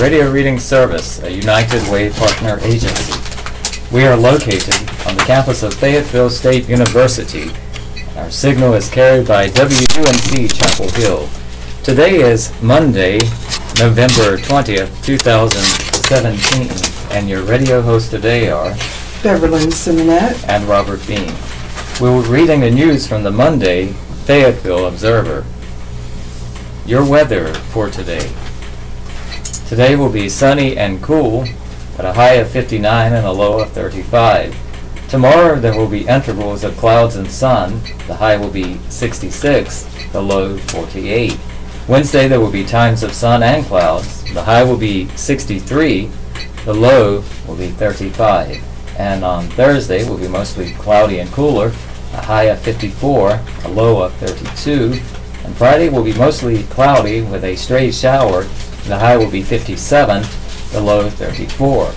Radio Reading Service, a United Way partner agency. We are located on the campus of Fayetteville State University. Our signal is carried by WUNC Chapel Hill. Today is Monday, November 20th, 2017, and your radio hosts today are Beverly Simonette and Robert Bean. We will be reading the news from the Monday Fayetteville Observer. Your weather for today. Today will be sunny and cool at a high of 59 and a low of 35. Tomorrow there will be intervals of clouds and sun. The high will be 66, the low 48. Wednesday there will be times of sun and clouds. The high will be 63, the low will be 35. And on Thursday will be mostly cloudy and cooler, a high of 54, a low of 32. And Friday will be mostly cloudy with a stray shower. The high will be 57, the low 34.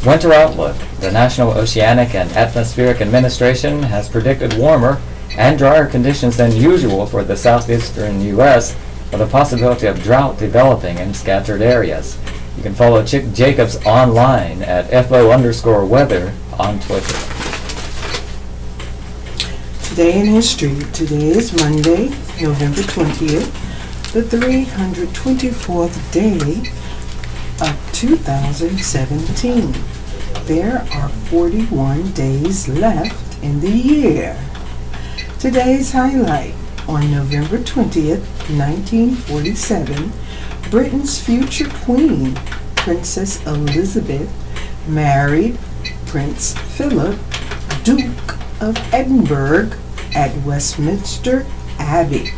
Winter outlook. The National Oceanic and Atmospheric Administration has predicted warmer and drier conditions than usual for the southeastern U.S., with a possibility of drought developing in scattered areas. You can follow Chick Jacobs online at FO_weather on Twitter. Today in history. Today is Monday, November 20th, the 324th day of 2017. There are 41 days left in the year. Today's highlight: on November 20th, 1947, Britain's future queen, Princess Elizabeth, married Prince Philip, Duke of Edinburgh, at Westminster Abbey.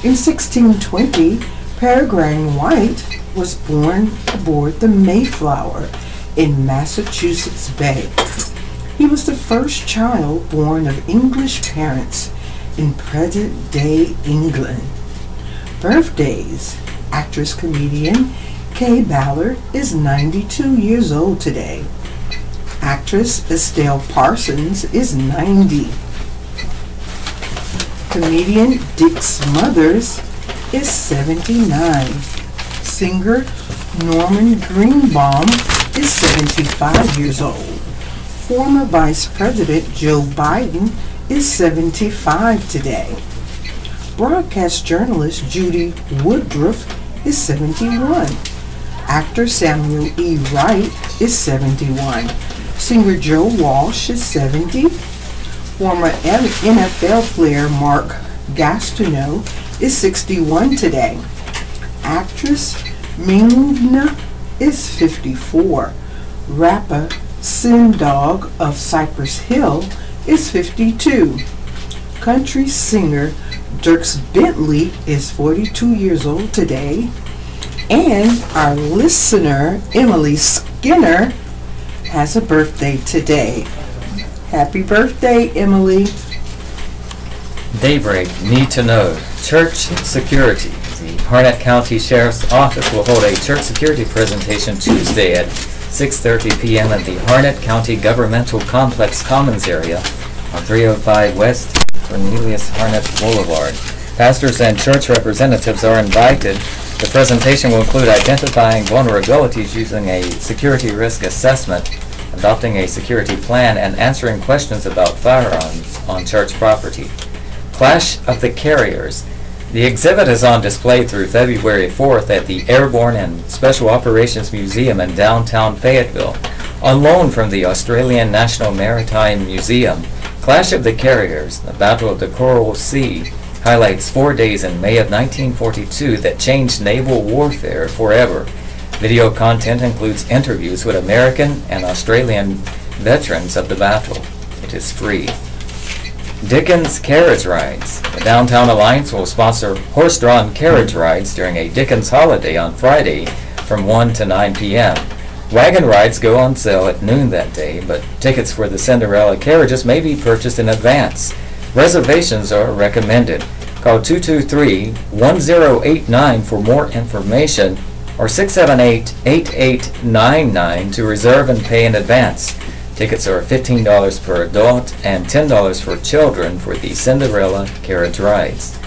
In 1620, Peregrine White was born aboard the Mayflower in Massachusetts Bay. He was the first child born of English parents in present-day England. Birthdays: actress-comedian Kay Ballard is 92 years old today. Actress Estelle Parsons is 90. Comedian Dick Smothers is 79. Singer Norman Greenbaum is 75 years old. Former Vice President Joe Biden is 75 today. Broadcast journalist Judy Woodruff is 71. Actor Samuel E. Wright is 71. Singer Joe Walsh is 70. Former NFL player Mark Gastineau is 61 today. Actress Mingna is 54. Rapper Sindog of Cypress Hill is 52. Country singer Dierks Bentley is 42 years old today. And our listener, Emily Skinner, has a birthday today. Happy birthday, Emily. Daybreak, need to know. Church security. The Harnett County Sheriff's Office will hold a church security presentation Tuesday at 6:30 p.m. at the Harnett County Governmental Complex Commons area on 305 West Cornelius Harnett Boulevard. Pastors and church representatives are invited. The presentation will include identifying vulnerabilities using a security risk assessment, adopting a security plan, and answering questions about firearms on church property. Clash of the Carriers. The exhibit is on display through February 4th at the Airborne and Special Operations Museum in downtown Fayetteville. On loan from the Australian National Maritime Museum, Clash of the Carriers, the Battle of the Coral Sea, highlights 4 days in May of 1942 that changed naval warfare forever. Video content includes interviews with American and Australian veterans of the battle. It is free. Dickens Carriage Rides. The Downtown Alliance will sponsor horse-drawn carriage rides during a Dickens holiday on Friday from 1 to 9 p.m. Wagon rides go on sale at noon that day, but tickets for the Cinderella carriages may be purchased in advance. Reservations are recommended. Call 223-1089 for more information, or 678-8899 to reserve and pay in advance. Tickets are $15 per adult and $10 for children for the Cinderella carriage rides.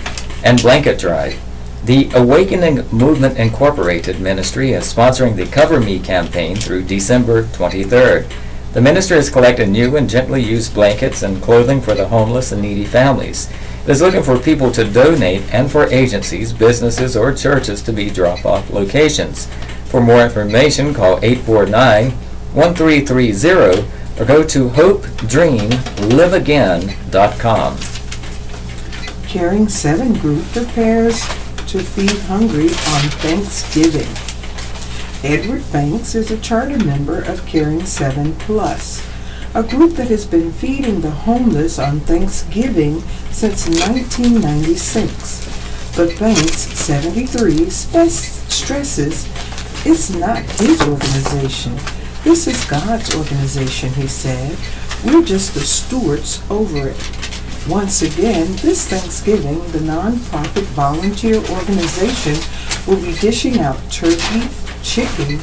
And Blanket Drive. The Awakening Movement Incorporated ministry is sponsoring the Cover Me campaign through December 23rd. The ministry is collecting new and gently used blankets and clothing for the homeless and needy families. It is looking for people to donate and for agencies, businesses, or churches to be drop-off locations. For more information, call 849-1330 or go to hopedreamliveagain.com. Caring 7 group prepares to feed hungry on Thanksgiving. Edward Banks is a charter member of Caring 7 Plus, a group that has been feeding the homeless on Thanksgiving since 1996. But Banks, 73, stresses it's not his organization. This is God's organization, he said. We're just the stewards over it. Once again, this Thanksgiving, the nonprofit volunteer organization will be dishing out turkey, chicken,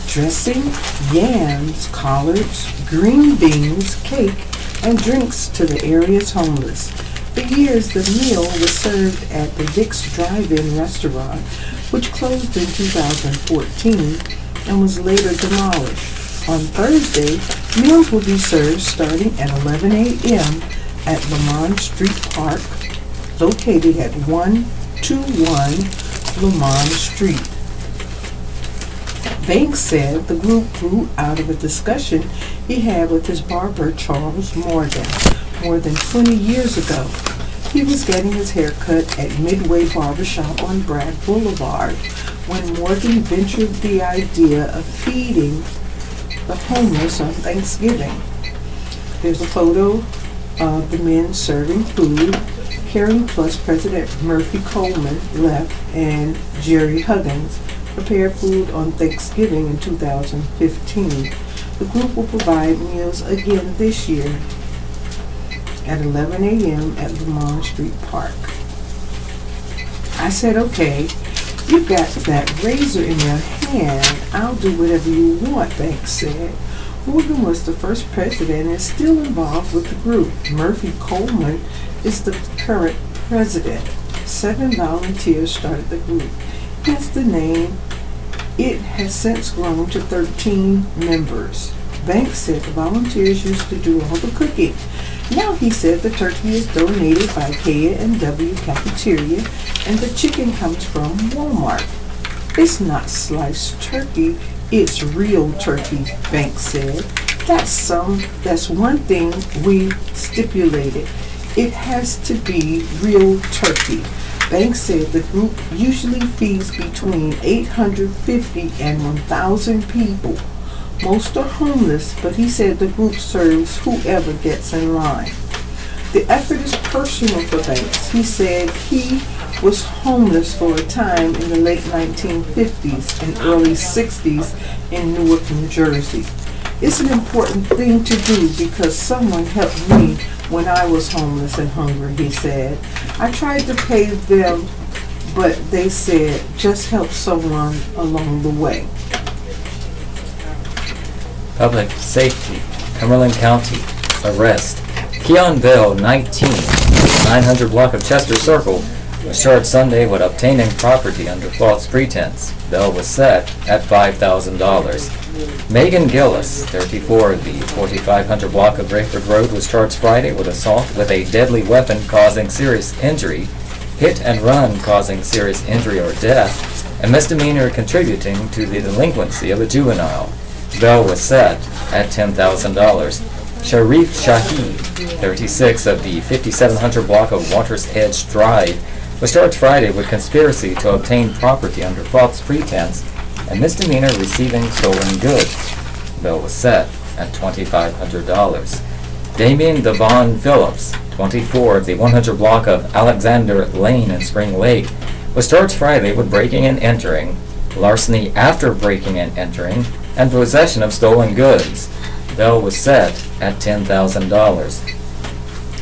dressing, yams, collards, green beans, cake, and drinks to the area's homeless. For years, the meal was served at the Dick's Drive-In restaurant, which closed in 2014 and was later demolished. On Thursday, meals will be served starting at 11 a.m. at Lamont Street Park, located at 121 Lamont Street. Banks said the group grew out of a discussion he had with his barber, Charles Morgan, more than 20 years ago. He was getting his hair cut at Midway Barbershop on Bragg Boulevard when Morgan ventured the idea of feeding the homeless on Thanksgiving. There's a photo of the men serving food. Caring Plus President Murphy Coleman left and Jerry Huggins prepared food on Thanksgiving in 2015. The group will provide meals again this year at 11 a.m. at Lamont Street Park. I said, okay, you've got that razor in your hand. I'll do whatever you want, Banks said. Morgan was the first president and is still involved with the group. Murphy Coleman is the current president. 7 volunteers started the group. Hence the name. It has since grown to 13 members. Banks said the volunteers used to do all the cooking. Now he said the turkey is donated by K&W Cafeteria and the chicken comes from Walmart. It's not sliced turkey, it's real turkey, Banks said. That's one thing we stipulated. It has to be real turkey. Banks said the group usually feeds between 850 and 1,000 people. Most are homeless, but he said the group serves whoever gets in line. The effort is personal for Banks. He said he was homeless for a time in the late 1950s and early 60s in Newark, New Jersey. It's an important thing to do because someone helped me when I was homeless and hungry, he said. I tried to pay them, but they said just help someone along the way. Public safety, Cumberland County, arrest. Keon Bell, 19, 900 block of Chester Circle, was charged Sunday with obtaining property under false pretense. Bell was set at $5,000. Megan Gillis, 34, the 4500 block of Rayford Road, was charged Friday with assault with a deadly weapon causing serious injury, hit and run causing serious injury or death, and misdemeanor contributing to the delinquency of a juvenile. Bell was set at $10,000. Sharif Shahi, 36, of the 5700 block of Waters Edge Drive, was charged Friday with conspiracy to obtain property under false pretense and misdemeanor receiving stolen goods. Bell was set at $2,500. Damian Devon Phillips, 24, of the 100 block of Alexander Lane in Spring Lake, was charged Friday with breaking and entering, larceny after breaking and entering, and possession of stolen goods. Bell was set at $10,000.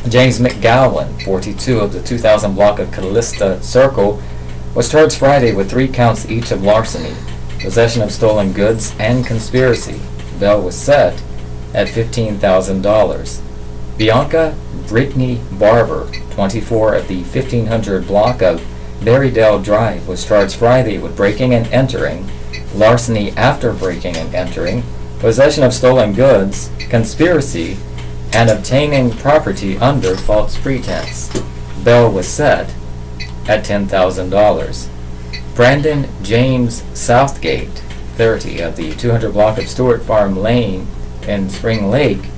James McGowan, 42, of the 2000 block of Callista Circle, was charged Friday with 3 counts each of larceny, possession of stolen goods, and conspiracy. Bell was set at $15,000. Bianca Brittany Barber, 24, of the 1500 block of Berrydale Drive was charged Friday with breaking and entering, larceny after breaking and entering, possession of stolen goods, conspiracy, and obtaining property under false pretense. Bail was set at $10,000. Brandon James Southgate, 30, of the 200 block of Stewart Farm Lane in Spring Lake,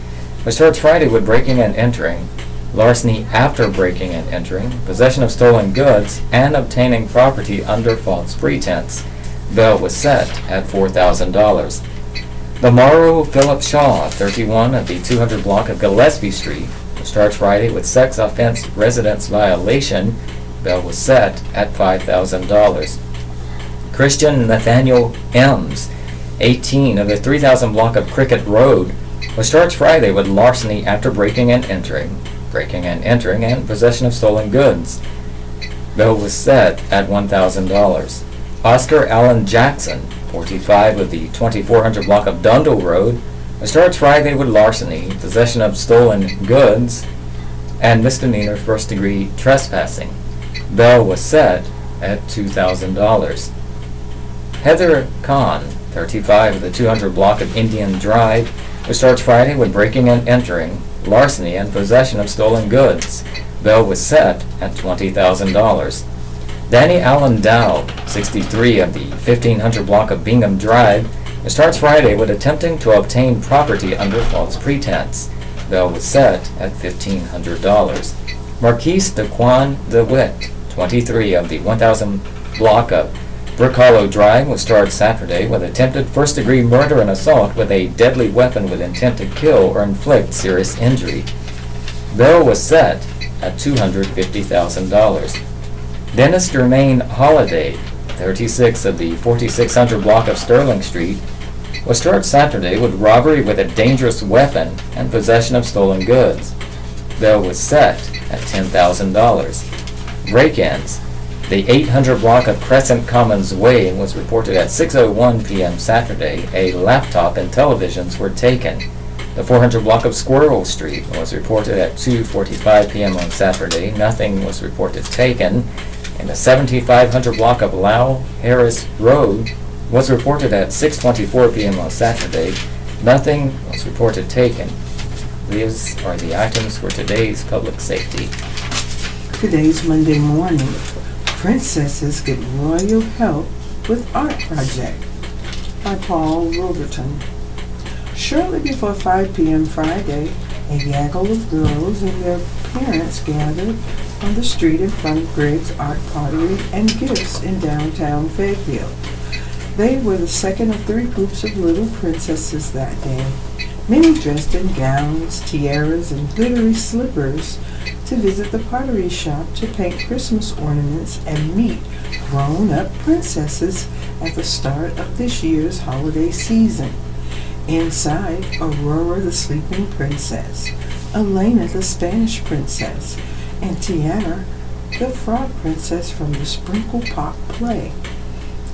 was charged Friday with breaking and entering, larceny after breaking and entering, possession of stolen goods, and obtaining property under false pretense. Bail was set at $4,000. The Morrow Philip Shaw, 31, of the 200 block of Gillespie Street, was charged Friday with sex offense residence violation. Bail was set at $5,000. Christian Nathaniel Ems, 18, of the 3000 block of Cricket Road, was charged Friday with larceny after breaking and entering, and possession of stolen goods. Bail was set at $1,000. Oscar Allen Jackson, 45, of the 2400 block of Dundle Road, was charged Friday with larceny, possession of stolen goods, and misdemeanor first-degree trespassing. Bail was set at $2,000. Heather Kahn, 35, of the 200 block of Indian Drive, was charged Friday with breaking and entering, larceny, and possession of stolen goods. Bail was set at $20,000. Danny Allen Dow, 63, of the 1500 block of Bingham Drive, was charged Friday with attempting to obtain property under false pretense. Bail was set at $1,500. Marquise Daquan DeWitt, 23, of the 1000 block of Brook Hollow Drive, was charged Saturday with attempted first-degree murder and assault with a deadly weapon with intent to kill or inflict serious injury. Bail was set at $250,000. Dennis Germain Holiday, 36, of the 4600 block of Sterling Street, was charged Saturday with robbery with a dangerous weapon and possession of stolen goods. Bail was set at $10,000. Break-ins. The 800 block of Crescent Commons Way was reported at 6:01 p.m. Saturday. A laptop and televisions were taken. The 400 block of Squirrel Street was reported at 2:45 p.m. on Saturday. Nothing was reported taken. And the 7500 block of Lau Harris Road was reported at 6:24 p.m. on Saturday. Nothing was reported taken. These are the items for today's public safety. Today's Monday morning. Princesses Get Royal Help with Art Project by Paul Wilverton. Shortly before 5 p.m. Friday, a gaggle of girls and their parents gathered on the street in front of Greg's Art Pottery and Gifts in downtown Fayetteville. They were the second of 3 groups of little princesses that day, many dressed in gowns, tiaras, and glittery slippers, to visit the pottery shop to paint Christmas ornaments and meet grown-up princesses at the start of this year's holiday season. Inside, Aurora the Sleeping Princess, Elena the Spanish Princess, and Tiana the Frog Princess from the Sprinkle Pop play.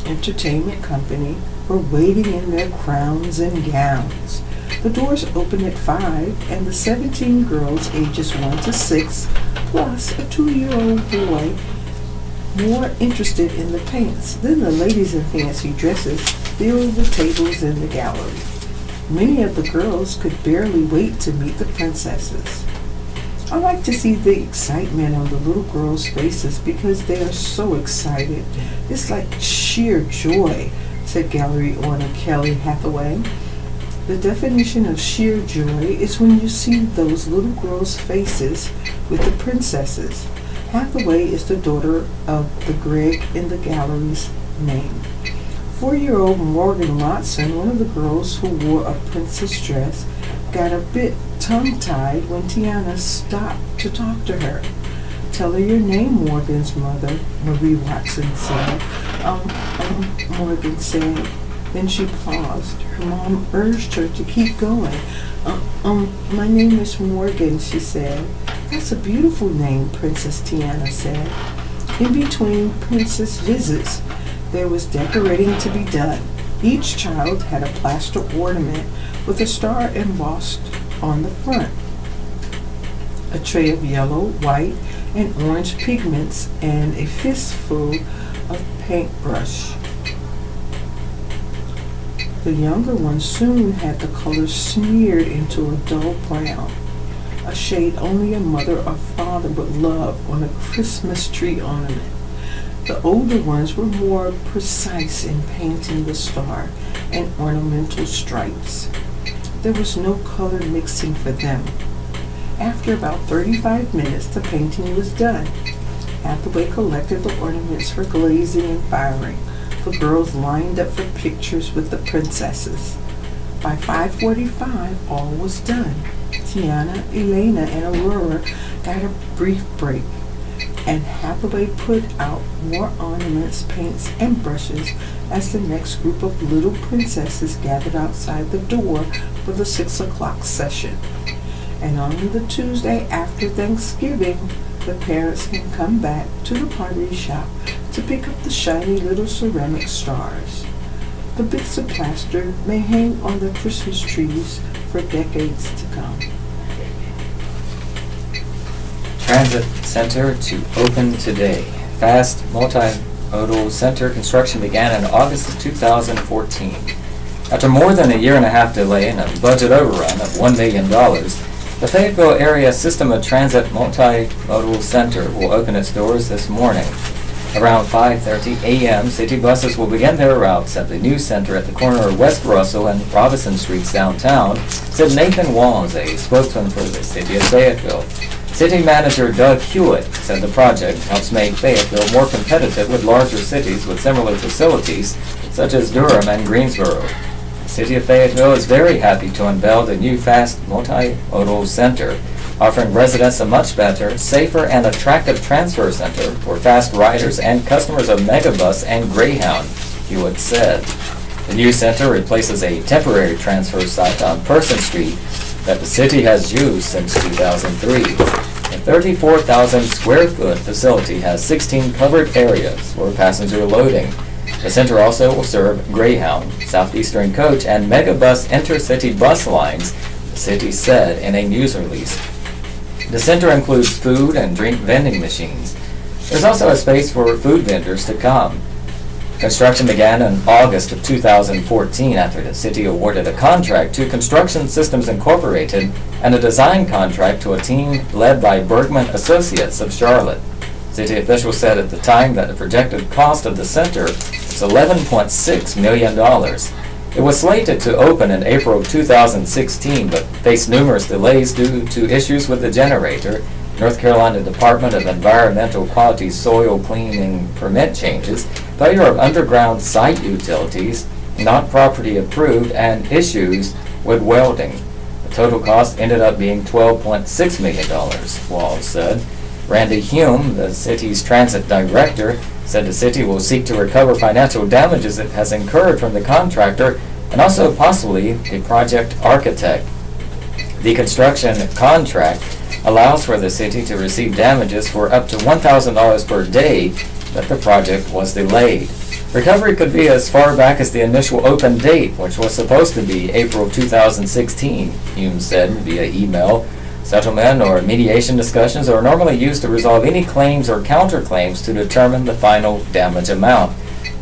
Entertainment company were waiting in their crowns and gowns. The doors opened at 5, and the 17 girls ages 1 to 6, plus a 2-year-old boy, more interested in the paints than the ladies in fancy dresses, filled the tables in the gallery. Many of the girls could barely wait to meet the princesses. I like to see the excitement on the little girls' faces because they are so excited. It's like sheer joy, said gallery owner Kelly Hathaway. The definition of sheer joy is when you see those little girls' faces with the princesses. Hathaway is the daughter of the Greg in the gallery's name. 4-year-old Morgan Watson, one of the girls who wore a princess dress, got a bit tongue-tied when Tiana stopped to talk to her. Tell her your name, Morgan's mother, Marie Watson said. Morgan said. Then she paused. Her mom urged her to keep going. My name is Morgan, she said. That's a beautiful name, Princess Tiana said. In between princess visits, there was decorating to be done. Each child had a plaster ornament with a star embossed on the front. a tray of yellow, white, and orange pigments, and a fistful of paintbrush. The younger one soon had the color smeared into a dull brown, a shade only a mother or father would love on a Christmas tree ornament. The older ones were more precise in painting the star and ornamental stripes. There was no color mixing for them. After about 35 minutes, the painting was done. Hathaway collected the ornaments for glazing and firing. The girls lined up for pictures with the princesses. By 5:45, all was done. Tiana, Elena, and Aurora got a brief break, and Hathaway put out more ornaments, paints, and brushes as the next group of little princesses gathered outside the door for the 6 o'clock session. And on the Tuesday after Thanksgiving, the parents can come back to the pottery shop to pick up the shiny little ceramic stars. The bits of plaster may hang on the Christmas trees for decades to come. Transit Center to open today. Fast multimodal center construction began in August of 2014. After more than a year and a half delay and a budget overrun of $1 million, the Fayetteville Area System of Transit Multimodal Center will open its doors this morning. Around 5:30 a.m., city buses will begin their routes at the new center at the corner of West Russell and Robinson Streets downtown, said Nathan Walls, a spokesman for the city of Fayetteville. City Manager Doug Hewitt said the project helps make Fayetteville more competitive with larger cities with similar facilities, such as Durham and Greensboro. The city of Fayetteville is very happy to unveil the new fast multimodal center, offering residents a much better, safer, and attractive transfer center for fast riders and customers of Megabus and Greyhound, Hewitt said. The new center replaces a temporary transfer site on Person Street that the city has used since 2003. The 34,000 square foot facility has 16 covered areas for passenger loading. The center also will serve Greyhound, Southeastern Coach, and Megabus intercity bus lines, the city said in a news release. The center includes food and drink vending machines. There's also a space for food vendors to come. Construction began in August of 2014 after the city awarded a contract to Construction Systems Incorporated and a design contract to a team led by Bergman Associates of Charlotte. City officials said at the time that the projected cost of the center was $11.6 million. It was slated to open in April of 2016, but faced numerous delays due to issues with the generator, North Carolina Department of Environmental Quality soil cleaning permit changes, failure of underground site utilities, not property approved, and issues with welding. The total cost ended up being $12.6 million, Walls said. Randy Hume, the city's transit director, said the city will seek to recover financial damages it has incurred from the contractor and also possibly the project architect. The construction contract allows for the city to receive damages for up to $1,000 per day that the project was delayed. Recovery could be as far back as the initial open date, which was supposed to be April 2016, Hume said via email. Settlement or mediation discussions are normally used to resolve any claims or counterclaims to determine the final damage amount.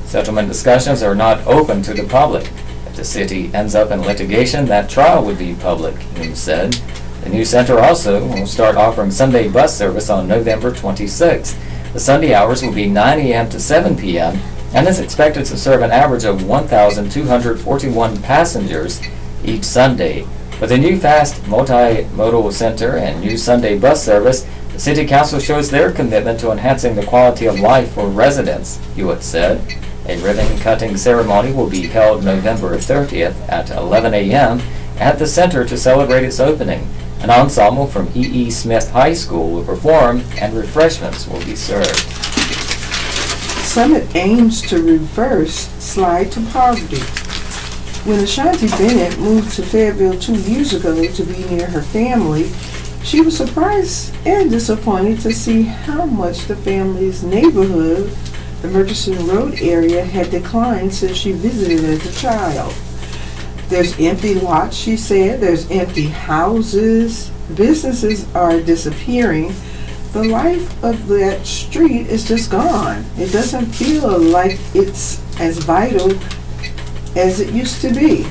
Settlement discussions are not open to the public. If the city ends up in litigation, that trial would be public, Hume said. The new center also will start offering Sunday bus service on November 26th. The Sunday hours will be 9 a.m. to 7 p.m. and is expected to serve an average of 1,241 passengers each Sunday. With the new fast multimodal center and new Sunday bus service, the City Council shows their commitment to enhancing the quality of life for residents, Hewitt said. A ribbon-cutting ceremony will be held November 30th at 11 a.m. at the center to celebrate its opening. An ensemble from E.E. Smith High School will perform and refreshments will be served. Summit aims to reverse slide to poverty. When Ashanti Bennett moved to Fayetteville 2 years ago to be near her family, she was surprised and disappointed to see how much the family's neighborhood, the Murchison Road area, had declined since she visited as a child. There's empty lots, she said. There's empty houses, businesses are disappearing, the life of that street is just gone. It doesn't feel like it's as vital as it used to be.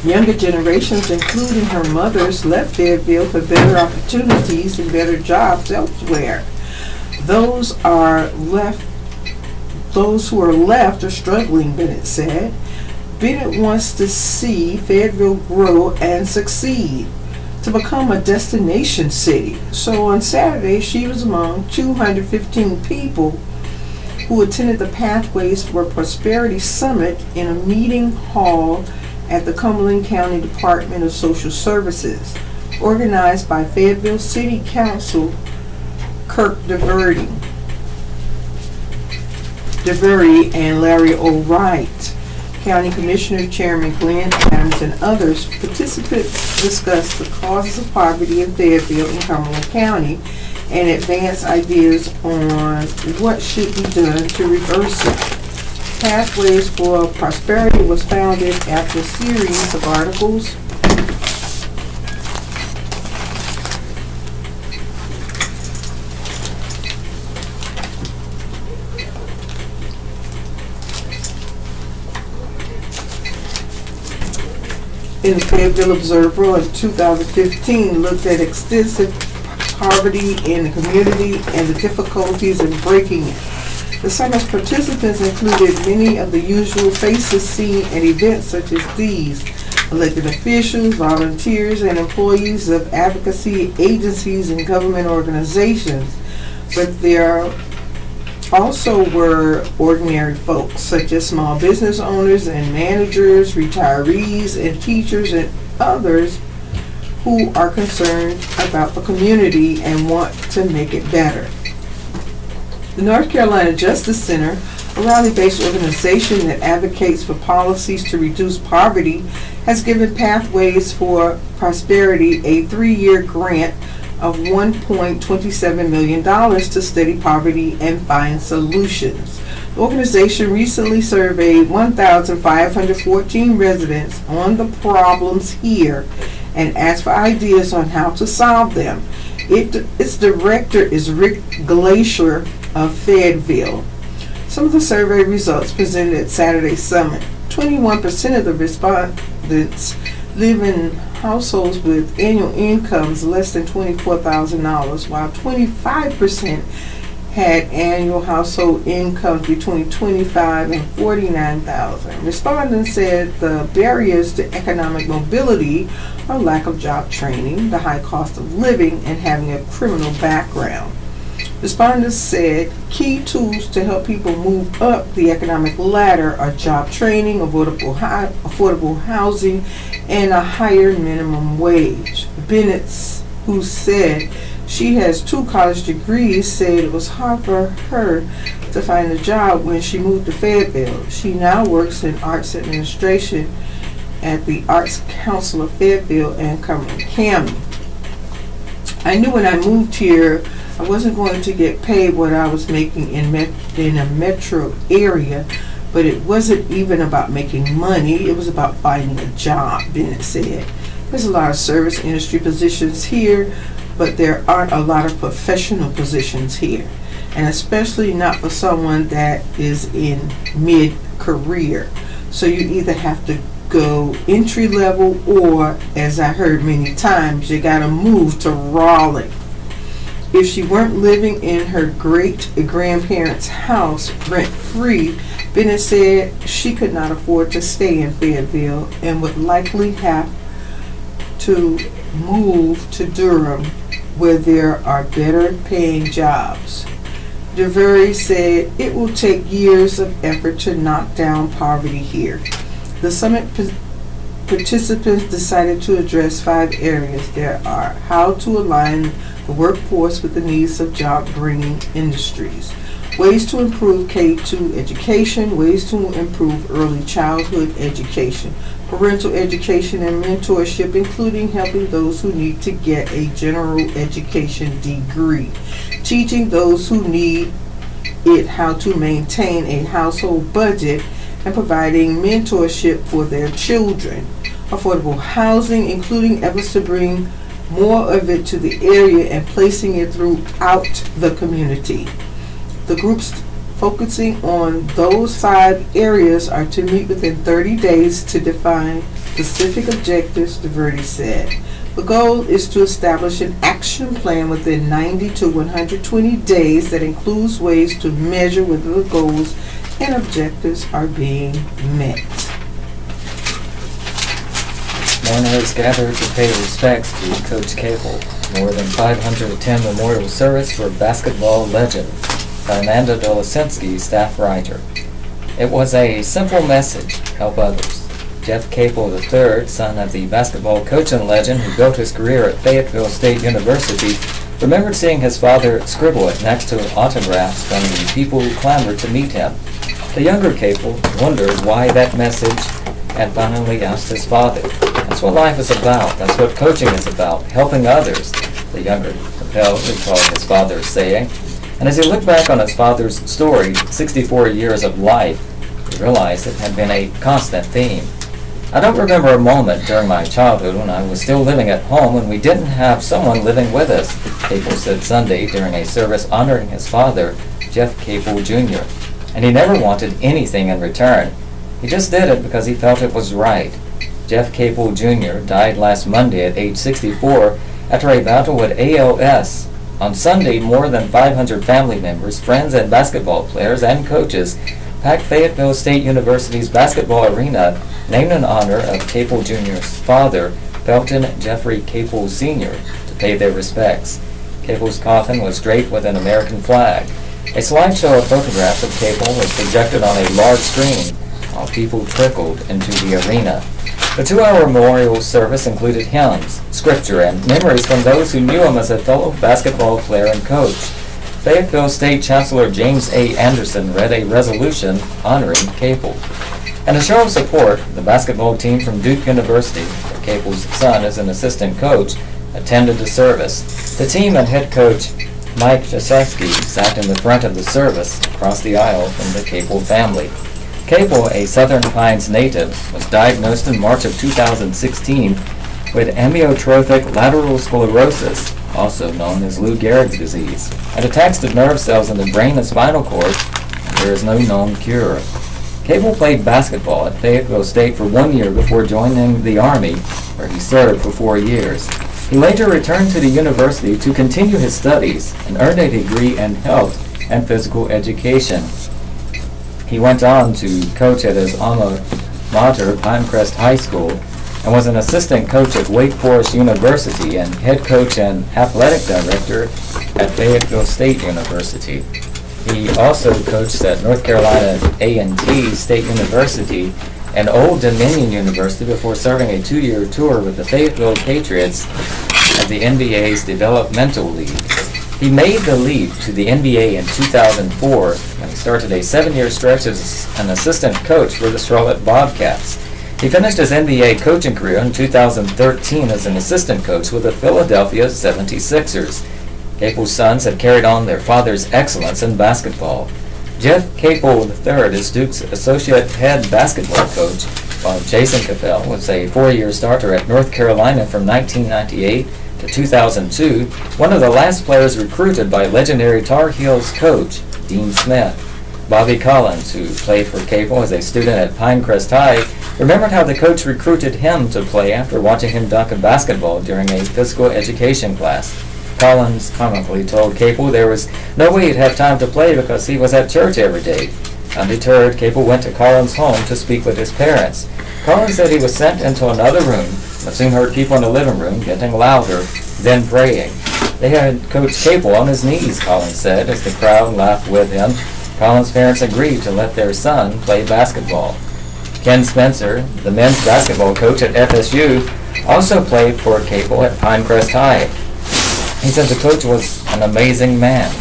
Younger generations, including her mother's, left Fayetteville for better opportunities and better jobs elsewhere. Those who are left are struggling, Bennett said. Bennett wants to see Fayetteville grow and succeed, to become a destination city. So on Saturday, she was among 215 people who attended the Pathways for Prosperity Summit in a meeting hall at the Cumberland County Department of Social Services, organized by Fayetteville City Council Kirk DeVerde and Larry O'Wright, County Commissioner Chairman Glenn Adams, and others. Participants discussed the causes of poverty in Fayetteville and Cumberland County and advance ideas on what should be done to reverse it. Pathways for Prosperity was founded after a series of articles in the Fayetteville Observer in 2015 looked at extensive poverty in the community and the difficulties in breaking it. The summit's participants included many of the usual faces seen at events such as these: elected officials, volunteers, and employees of advocacy agencies and government organizations. But there also were ordinary folks, such as small business owners and managers, retirees, and teachers, and others who are concerned about the community and want to make it better. The North Carolina Justice Center, a Raleigh-based organization that advocates for policies to reduce poverty, has given Pathways for Prosperity a 3-year grant of $1.27 million to study poverty and find solutions. The organization recently surveyed 1,514 residents on the problems here and asked for ideas on how to solve them. Its director is Rick Glacier of Fayetteville. Some of the survey results presented at Saturday's summit: 21% of the respondents live in households with annual incomes less than $24,000, while 25% had annual household incomes between $25,000 and $49,000. Respondents said the barriers to economic mobility are lack of job training, the high cost of living, and having a criminal background. Respondents said key tools to help people move up the economic ladder are job training, affordable housing, and a higher minimum wage. Bennett, who said she has 2 college degrees, said it was hard for her to find a job when she moved to Fayetteville. She now works in arts administration at the Arts Council of Fayetteville and Cumberland County. I knew when I moved here I wasn't going to get paid what I was making in a metro area, but it wasn't even about making money. It was about finding a job, Bennett said. There's a lot of service industry positions here, but there aren't a lot of professional positions here, and especially not for someone that is in mid-career. So you either have to go entry level, or, as I heard many times, you gotta move to Raleigh. If she weren't living in her great-grandparents' house rent-free, Bennett said she could not afford to stay in Fayetteville and would likely have to move to Durham, where there are better-paying jobs. DeVerde said it will take years of effort to knock down poverty here. The summit participants decided to address 5 areas. There are how to align the workforce with the needs of job-bringing industries, ways to improve K-2 education, ways to improve early childhood education, parental education and mentorship, including helping those who need to get a general education degree, teaching those who need it how to maintain a household budget, and providing mentorship for their children. affordable housing, including efforts to bring more of it to the area and placing it throughout the community. The groups focusing on those 5 areas are to meet within 30 days to define specific objectives, DeVerde said. The goal is to establish an action plan within 90 to 120 days that includes ways to measure whether the goals and objectives are being met. Mourners gathered to pay respects to Coach Cable. More than 500 attend memorial service for basketball legend by Amanda Dolasinski, staff writer. It was a simple message: help others. Jeff Cable III, son of the basketball coach and legend who built his career at Fayetteville State University, remembered seeing his father scribble it next to autographs from the people who clamored to meet him. The younger Cable wondered why that message and finally asked his father. That's what life is about. That's what coaching is about, helping others, the younger Capel recalled his father saying. And as he looked back on his father's story, 64 years of life, he realized it had been a constant theme. I don't remember a moment during my childhood when I was still living at home when we didn't have someone living with us, Cable said Sunday during a service honoring his father, Jeff Cable Jr. And he never wanted anything in return. He just did it because he felt it was right. Jeff Cable Jr. died last Monday at age 64 after a battle with ALS. On Sunday, more than 500 family members, friends, and basketball players and coaches packed Fayetteville State University's basketball arena, named in honor of Cable Jr.'s father, Felton Jeffrey Cable Sr., to pay their respects. Cable's coffin was draped with an American flag. A slideshow of photographs of Cable was projected on a large screen, while people trickled into the arena. The 2-hour memorial service included hymns, scripture, and memories from those who knew him as a fellow basketball player and coach. Fayetteville State Chancellor James A. Anderson read a resolution honoring Cable. And a show of support, the basketball team from Duke University, where Cable's son is an assistant coach, attended the service. The team and head coach Mike Jasewski sat in the front of the service, across the aisle from the Cable family. Cable, a Southern Pines native, was diagnosed in March of 2016 with amyotrophic lateral sclerosis, also known as Lou Gehrig's disease. It attacks the nerve cells in the brain and spinal cord, and there is no known cure. Cable played basketball at Fayetteville State for 1 year before joining the Army, where he served for 4 years. He later returned to the university to continue his studies and earned a degree in health and physical education. He went on to coach at his alma mater, Pinecrest High School, and was an assistant coach at Wake Forest University and head coach and athletic director at Fayetteville State University. He also coached at North Carolina A&T State University and Old Dominion University before serving a 2-year tour with the Fayetteville Patriots at the NBA's Developmental League. He made the leap to the NBA in 2004 when he started a 7-year stretch as an assistant coach for the Charlotte Bobcats. He finished his NBA coaching career in 2013 as an assistant coach with the Philadelphia 76ers. Cable's sons have carried on their father's excellence in basketball. Jeff Cable III is Duke's associate head basketball coach, while Jason Capel was a 4-year starter at North Carolina from 1998 to 2002, one of the last players recruited by legendary Tar Heels coach Dean Smith. Bobby Collins, who played for Cable as a student at Pinecrest High, remembered how the coach recruited him to play after watching him dunk a basketball during a physical education class. Collins comically told Cable there was no way he'd have time to play because he was at church every day. Undeterred, Cable went to Collins' home to speak with his parents. Collins said he was sent into another room, but soon heard people in the living room getting louder, then praying. They had Coach Cable on his knees, Collins said, as the crowd laughed with him. Collins' parents agreed to let their son play basketball. Ken Spencer, the men's basketball coach at FSU, also played for Cable at Pinecrest High. He said the coach was an amazing man.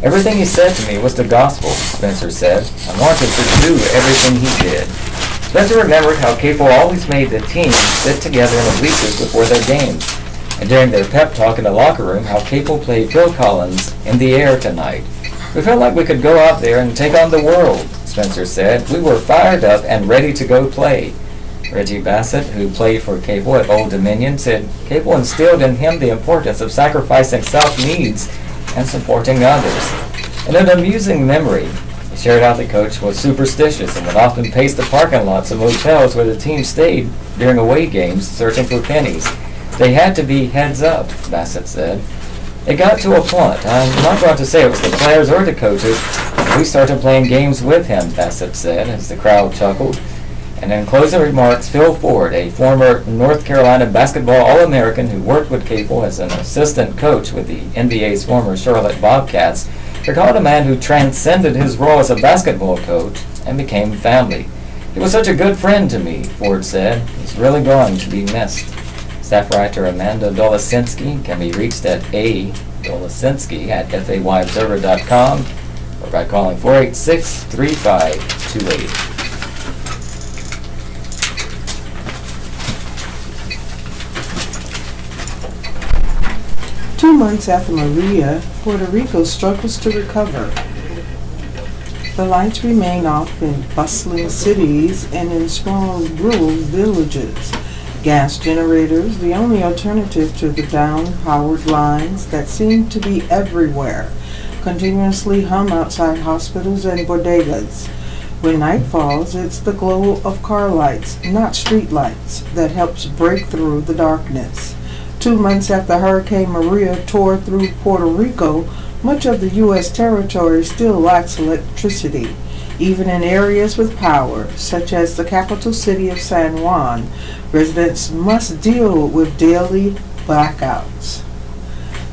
Everything he said to me was the gospel, Spencer said. I wanted to do everything he did. Spencer remembered how Cable always made the team sit together in the bleachers before their games, and during their pep talk in the locker room, how Cable played Phil Collins in the air tonight. We felt like we could go out there and take on the world, Spencer said. We were fired up and ready to go play. Reggie Bassett, who played for Cable at Old Dominion, said Cable instilled in him the importance of sacrificing self-needs and supporting others. In an amusing memory, he shared how the coach was superstitious and would often pace the parking lots of hotels where the team stayed during away games searching for pennies. They had to be heads up, Bassett said. It got to a point. I'm not going to say it was the players or the coaches. We started playing games with him, Bassett said, as the crowd chuckled. And in closing remarks, Phil Ford, a former North Carolina basketball All-American who worked with Cable as an assistant coach with the NBA's former Charlotte Bobcats, recalled a man who transcended his role as a basketball coach and became family. He was such a good friend to me, Ford said. He's really going to be missed. Staff writer Amanda Dolasinski can be reached at adolasinski@fayobserver.com or by calling 486-3528. 2 months after Maria, Puerto Rico struggles to recover. The lights remain off in bustling cities and in small rural villages. Gas generators, the only alternative to the down-powered lines that seem to be everywhere, continuously hum outside hospitals and bodegas. When night falls, it's the glow of car lights, not street lights, that helps break through the darkness. 2 months after Hurricane Maria tore through Puerto Rico, much of the U.S. territory still lacks electricity. Even in areas with power, such as the capital city of San Juan, residents must deal with daily blackouts.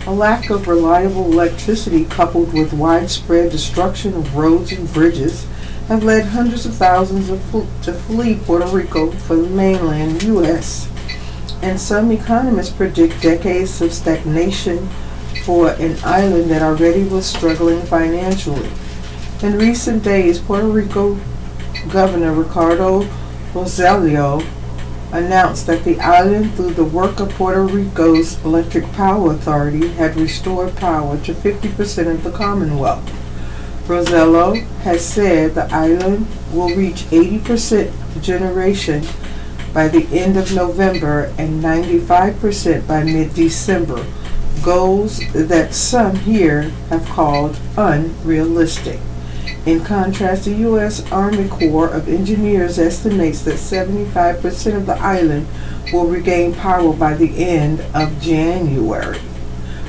A lack of reliable electricity coupled with widespread destruction of roads and bridges have led hundreds of thousands to flee Puerto Rico for the mainland U.S. And some economists predict decades of stagnation for an island that already was struggling financially. In recent days, Puerto Rico Governor Ricardo Rosselló announced that the island, through the work of Puerto Rico's Electric Power Authority, had restored power to 50% of the Commonwealth. Rosselló has said the island will reach 80% generation by the end of November and 95% by mid-December, goals that some here have called unrealistic. In contrast, the U.S. Army Corps of Engineers estimates that 75% of the island will regain power by the end of January.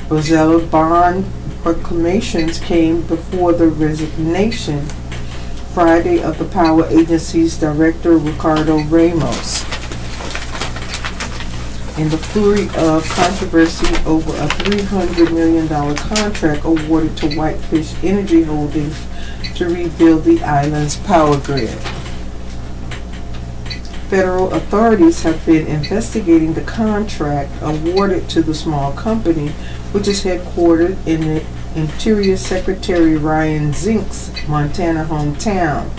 Rosello's bond proclamations came before the resignation Friday of the Power Agency's Director Ricardo Ramos. In the flurry of controversy over a $300 million contract awarded to Whitefish Energy Holdings to rebuild the island's power grid. Federal authorities have been investigating the contract awarded to the small company, which is headquartered in the Interior Secretary Ryan Zink's Montana hometown.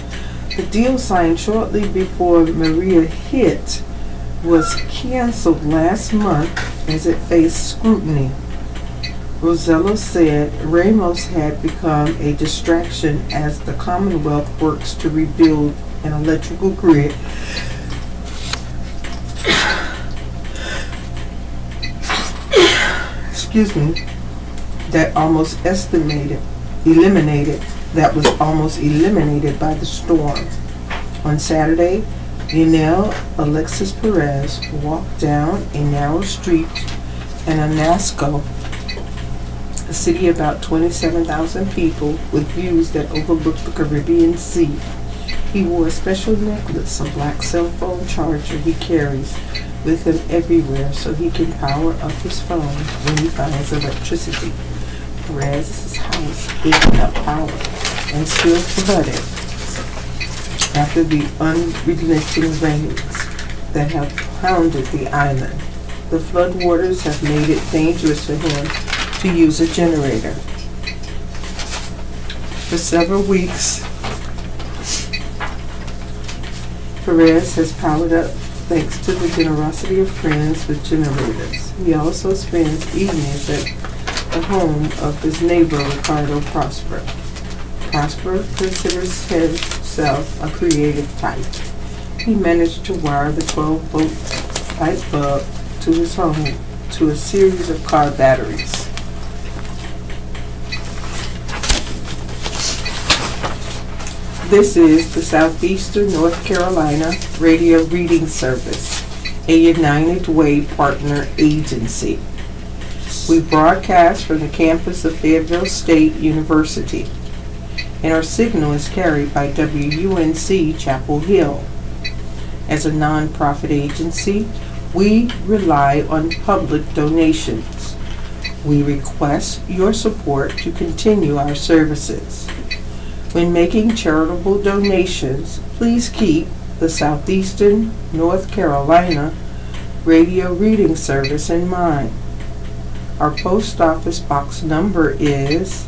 The deal, signed shortly before Maria hit, was canceled last month as it faced scrutiny. Rosello said Ramos had become a distraction as the Commonwealth works to rebuild an electrical grid that was almost eliminated by the storm. On Saturday, Lionel Alexis Perez walked down a narrow street in Anasco, a city about 27,000 people with views that overlook the Caribbean Sea. He wore a special necklace, a black cell phone charger he carries with him everywhere so he can power up his phone when he finds electricity. Perez's house is without power and still flooded after the unrelenting rains that have pounded the island. The floodwaters have made it dangerous for him to use a generator. For several weeks, Perez has powered up thanks to the generosity of friends with generators. He also spends evenings at the home of his neighbor, Ricardo Prosper. Prosper considers himself a creative type. he managed to wire the 12-volt light bulb to his home to a series of car batteries. This is the Southeastern North Carolina Radio Reading Service, a United Way partner agency. We broadcast from the campus of Fayetteville State University, and our signal is carried by WUNC Chapel Hill. As a nonprofit agency, we rely on public donations. We request your support to continue our services. When making charitable donations, please keep the Southeastern North Carolina Radio Reading Service in mind. Our post office box number is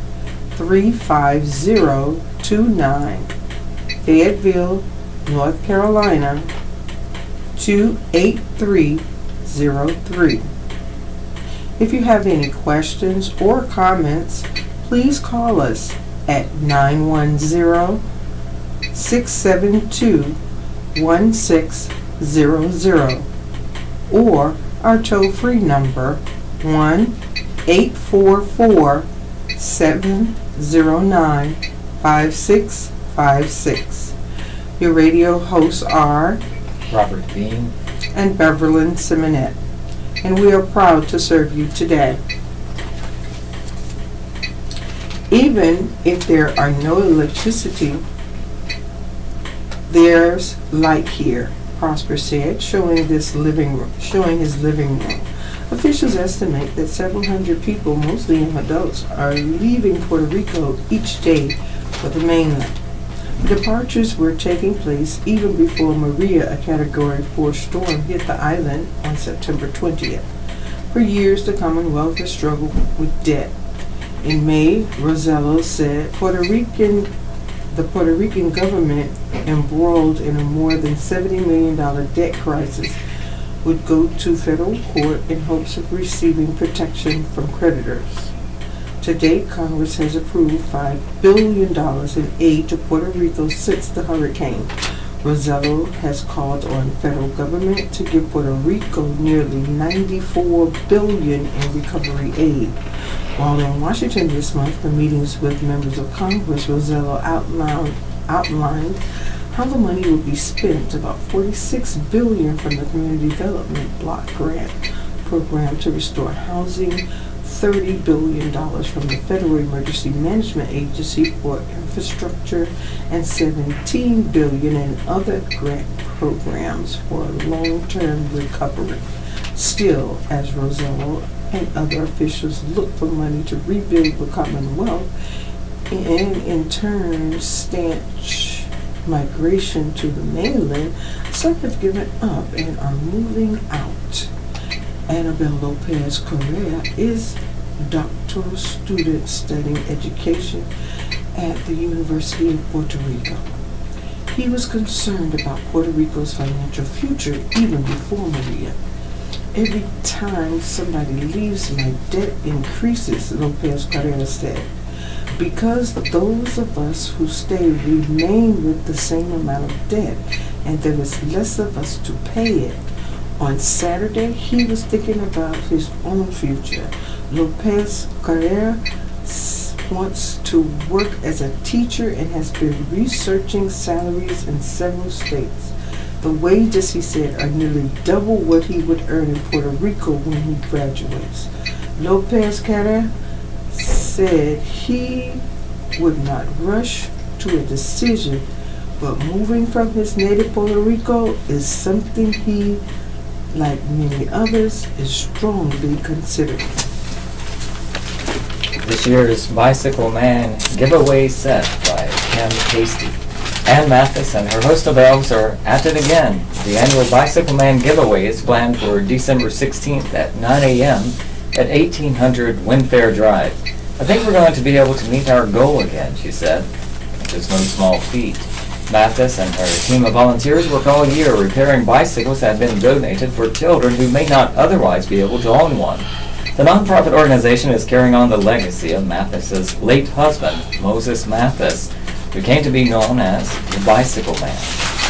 35029, Fayetteville, North Carolina 28303. If you have any questions or comments, please call us at 910-672-1600 or our toll-free number 1-844-709-5656. Your radio hosts are Robert Bean and Beverlyn Simonette, and we are proud to serve you today. Even if there are no electricity, there's light here, Prosper said, showing his living room. Officials estimate that several hundred people, mostly young adults, are leaving Puerto Rico each day for the mainland. The departures were taking place even before Maria, a Category 4 storm, hit the island on September 20th. For years, the Commonwealth has struggled with debt. In May, Rosello said the Puerto Rican government, embroiled in a more than $70 million debt crisis, would go to federal court in hopes of receiving protection from creditors. To date, Congress has approved $5 billion in aid to Puerto Rico since the hurricane. Rosello has called on federal government to give Puerto Rico nearly $94 billion in recovery aid. While in Washington this month for meetings with members of Congress, Rosello outlined how the money will be spent, about $46 billion from the Community Development Block Grant Program to restore housing, $30 billion from the Federal Emergency Management Agency for infrastructure, and $17 billion in other grant programs for long-term recovery. Still, as Rosello and other officials look for money to rebuild the Commonwealth and in turn stanch migration to the mainland, some have given up and are moving out. Annabelle Lopez Correa is a doctoral student studying education at the University of Puerto Rico. He was concerned about Puerto Rico's financial future even before Maria. Every time somebody leaves, my debt increases, Lopez Correa said. Because those of us who stay remain with the same amount of debt, and there is less of us to pay it. On Saturday, he was thinking about his own future. Lopez Correa wants to work as a teacher and has been researching salaries in several states. The wages, he said, are nearly double what he would earn in Puerto Rico when he graduates. Lopez Correa said he would not rush to a decision, but moving from his native Puerto Rico is something he, like many others, is strongly considering. This year's Bicycle Man giveaway set by Pam Hasty. Ann Mathis and her host of elves are at it again. The annual Bicycle Man giveaway is planned for December 16th at 9 a.m. at 1800 Windfair Drive. I think we're going to be able to meet our goal again, she said, which is no small feat. Mathis and her team of volunteers work all year repairing bicycles that have been donated for children who may not otherwise be able to own one. The nonprofit organization is carrying on the legacy of Mathis's late husband, Moses Mathis, who came to be known as the Bicycle Man.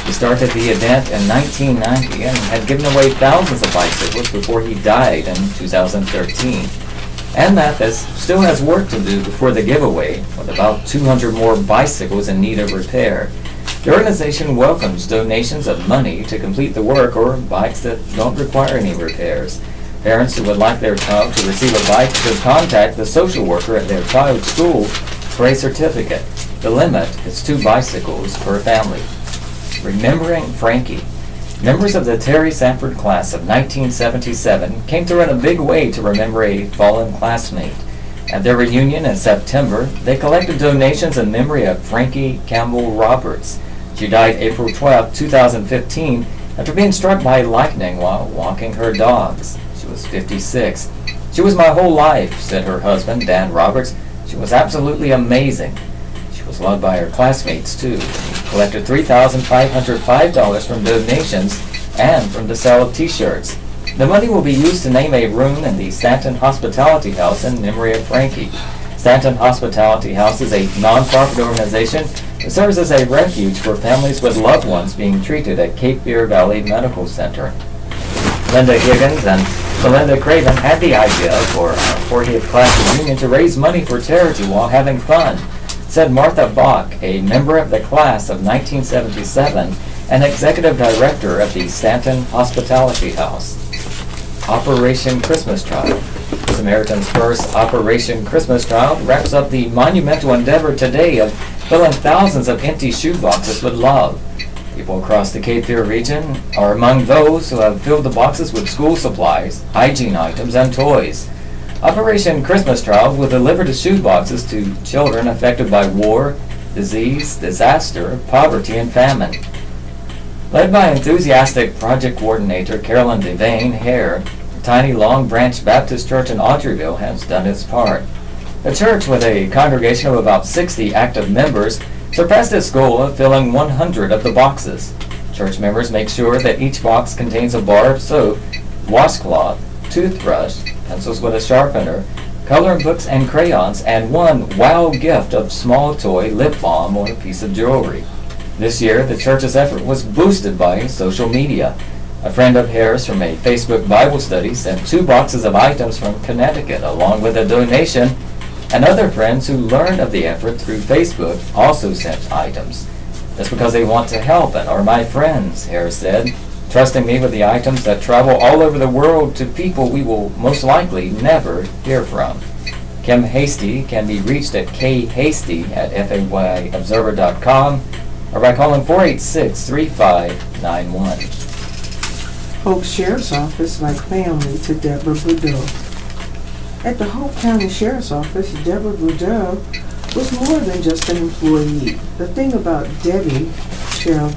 He started the event in 1990 and had given away thousands of bicycles before he died in 2013. And Mathis still has work to do before the giveaway, with about 200 more bicycles in need of repair. The organization welcomes donations of money to complete the work or bikes that don't require any repairs. Parents who would like their child to receive a bike should contact the social worker at their child's school for a certificate. The limit is 2 bicycles per family. Remembering Frankie. Members of the Terry Sanford class of 1977 came to run a big way to remember a fallen classmate. At their reunion in September, they collected donations in memory of Frankie Campbell Roberts. She died April 12, 2015, after being struck by lightning while walking her dogs. She was 56. "She was my whole life," said her husband, Dan Roberts. "She was absolutely amazing." She was loved by her classmates, too. She collected $3,505 from donations and from the sale of T-shirts. The money will be used to name a room in the Stanton Hospitality House in memory of Frankie. Stanton Hospitality House is a non-profit organization that serves as a refuge for families with loved ones being treated at Cape Fear Valley Medical Center. Linda Higgins and Melinda Craven had the idea for our 40th class reunion to raise money for charity while having fun, said Martha Bach, a member of the class of 1977 and executive director of the Stanton Hospitality House. Operation Christmas Child. Samaritan's First Operation Christmas Child wraps up the monumental endeavor today of filling thousands of empty shoe boxes with love. People across the Cape Fear region are among those who have filled the boxes with school supplies, hygiene items, and toys. Operation Christmas Child will deliver the shoe boxes to children affected by war, disease, disaster, poverty, and famine. Led by enthusiastic project coordinator Carolyn Devane Hare, Tiny Long Branch Baptist Church in Audreyville has done its part. The church, with a congregation of about 60 active members, surpassed its goal of filling 100 of the boxes. Church members make sure that each box contains a bar of soap, washcloth, toothbrush, pencils with a sharpener, coloring books and crayons, and one wow gift of small toy lip balm or a piece of jewelry. This year, the church's effort was boosted by social media. A friend of Harris from a Facebook Bible study sent 2 boxes of items from Connecticut along with a donation, and other friends who learned of the effort through Facebook also sent items. That's because they want to help and are my friends, Harris said, trusting me with the items that travel all over the world to people we will most likely never hear from. Kim Hasty can be reached at khasty@fayeobserver.com or by calling 486-3591. Hope Sheriff's Office like family to Deborah Boudreaux. At the Hope County Sheriff's Office, Deborah Boudreaux was more than just an employee. The thing about Debbie, Sheriff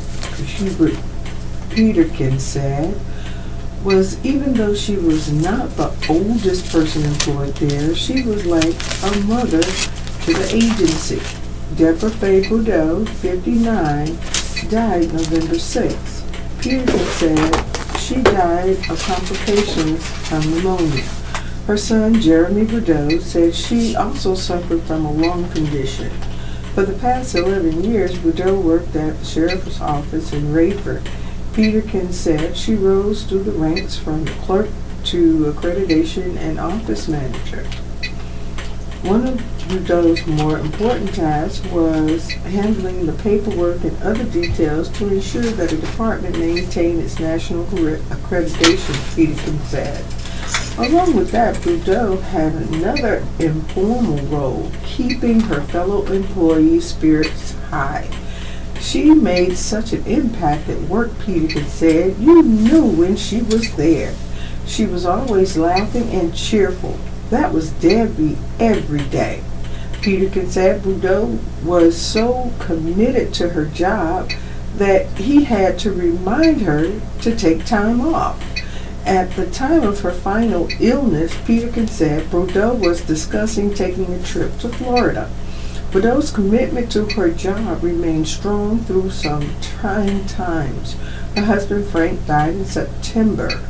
Hubert Peterkin said, was even though she was not the oldest person employed there, she was like a mother to the agency. Deborah Faye Boudreaux, 59, died November 6. Peterkin said she died of complications from pneumonia. Her son, Jeremy Boudreaux, said she also suffered from a lung condition. For the past 11 years, Boudreaux worked at the Sheriff's Office in Rayford. Peterkin said she rose through the ranks from clerk to accreditation and office manager. One of Boudreaux's more important tasks was handling the paperwork and other details to ensure that a department maintained its national accreditation, Peterkin said. Along with that, Boudreaux had another informal role, keeping her fellow employees' spirits high. She made such an impact at work, Peterkin said. You knew when she was there. She was always laughing and cheerful. That was Debbie every day. Peterkin said Boudreaux was so committed to her job that he had to remind her to take time off. At the time of her final illness, Peterkin said Boudreaux was discussing taking a trip to Florida. Boudreaux's commitment to her job remained strong through some trying times. Her husband Frank died in September.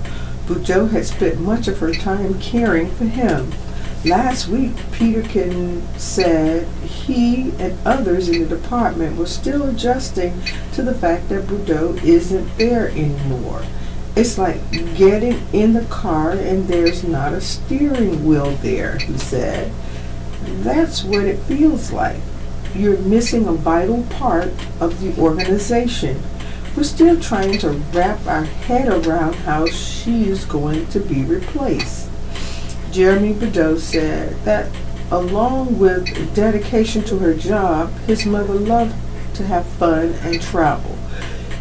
Boudreaux had spent much of her time caring for him. Last week, Peterkin said he and others in the department were still adjusting to the fact that Boudreaux isn't there anymore. It's like getting in the car and there's not a steering wheel there, he said. That's what it feels like. You're missing a vital part of the organization. We're still trying to wrap our head around how she's going to be replaced. Jeremy Boudreaux said that along with dedication to her job, his mother loved to have fun and travel.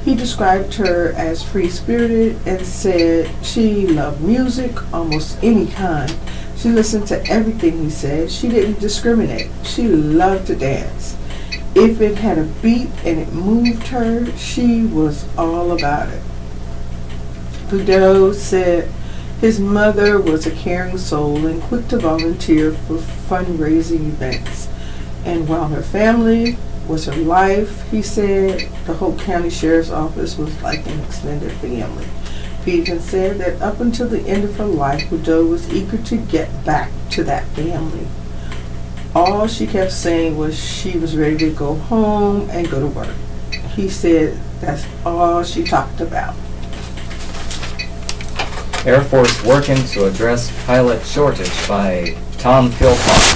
He described her as free-spirited and said she loved music, almost any kind. She listened to everything he said. She didn't discriminate. She loved to dance. If it had a beat and it moved her, she was all about it. Boudreaux said his mother was a caring soul and quick to volunteer for fundraising events. And while her family was her life, he said the whole county sheriff's office was like an extended family. Peterkin said that up until the end of her life, Boudreaux was eager to get back to that family. All she kept saying was she was ready to go home and go to work. He said that's all she talked about. Air Force working to address pilot shortage by Tom Philpott.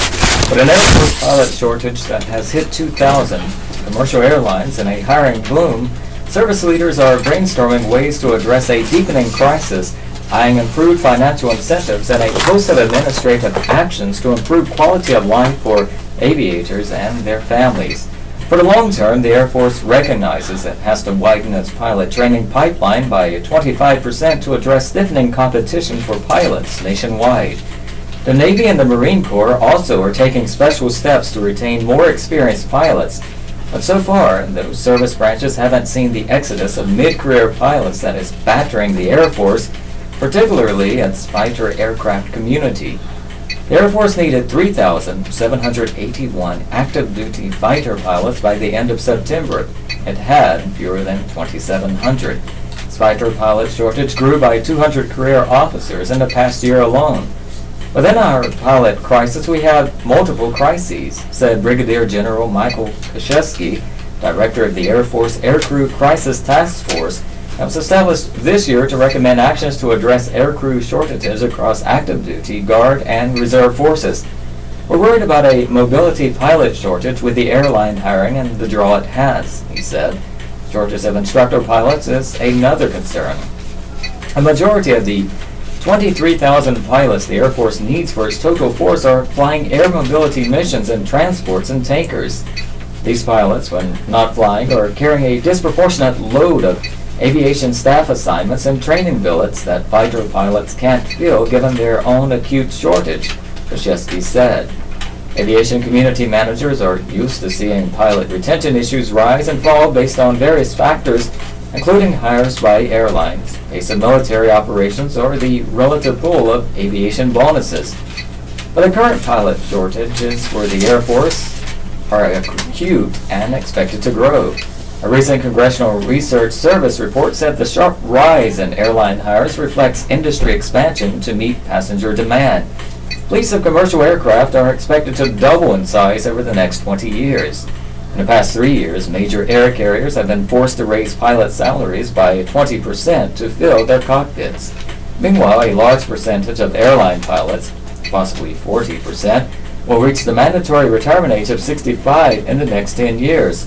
But an Air Force pilot shortage that has hit 2,000 commercial airlines and a hiring boom, service leaders are brainstorming ways to address a deepening crisis, eyeing improved financial incentives and a host of administrative actions to improve quality of life for aviators and their families. For the long term, the Air Force recognizes it has to widen its pilot training pipeline by 25% to address stiffening competition for pilots nationwide. The Navy and the Marine Corps also are taking special steps to retain more experienced pilots. But so far, those service branches haven't seen the exodus of mid-career pilots that is battering the Air Force, particularly its fighter aircraft community. The Air Force needed 3,781 active-duty fighter pilots by the end of September. It had fewer than 2,700. Its fighter pilot shortage grew by 200 career officers in the past year alone. Within our pilot crisis, we have multiple crises, said Brigadier General Michael Krzyzewski, Director of the Air Force Aircrew Crisis Task Force, that was established this year to recommend actions to address aircrew shortages across active duty, guard, and reserve forces. We're worried about a mobility pilot shortage with the airline hiring and the draw it has, he said. Shortage of instructor pilots is another concern. A majority of the 23,000 pilots the Air Force needs for its total force are flying air mobility missions in transports and tankers. These pilots, when not flying, are carrying a disproportionate load of aviation staff assignments and training billets that fighter pilots can't fill given their own acute shortage, Krzyzewski said. Aviation community managers are used to seeing pilot retention issues rise and fall based on various factors, including hires by airlines, pace of military operations, or the relative pool of aviation bonuses. But the current pilot shortages for the Air Force are acute and expected to grow. A recent Congressional Research Service report said the sharp rise in airline hires reflects industry expansion to meet passenger demand. Fleets of commercial aircraft are expected to double in size over the next 20 years. In the past 3 years, major air carriers have been forced to raise pilot salaries by 20% to fill their cockpits. Meanwhile, a large percentage of airline pilots, possibly 40%, will reach the mandatory retirement age of 65 in the next 10 years.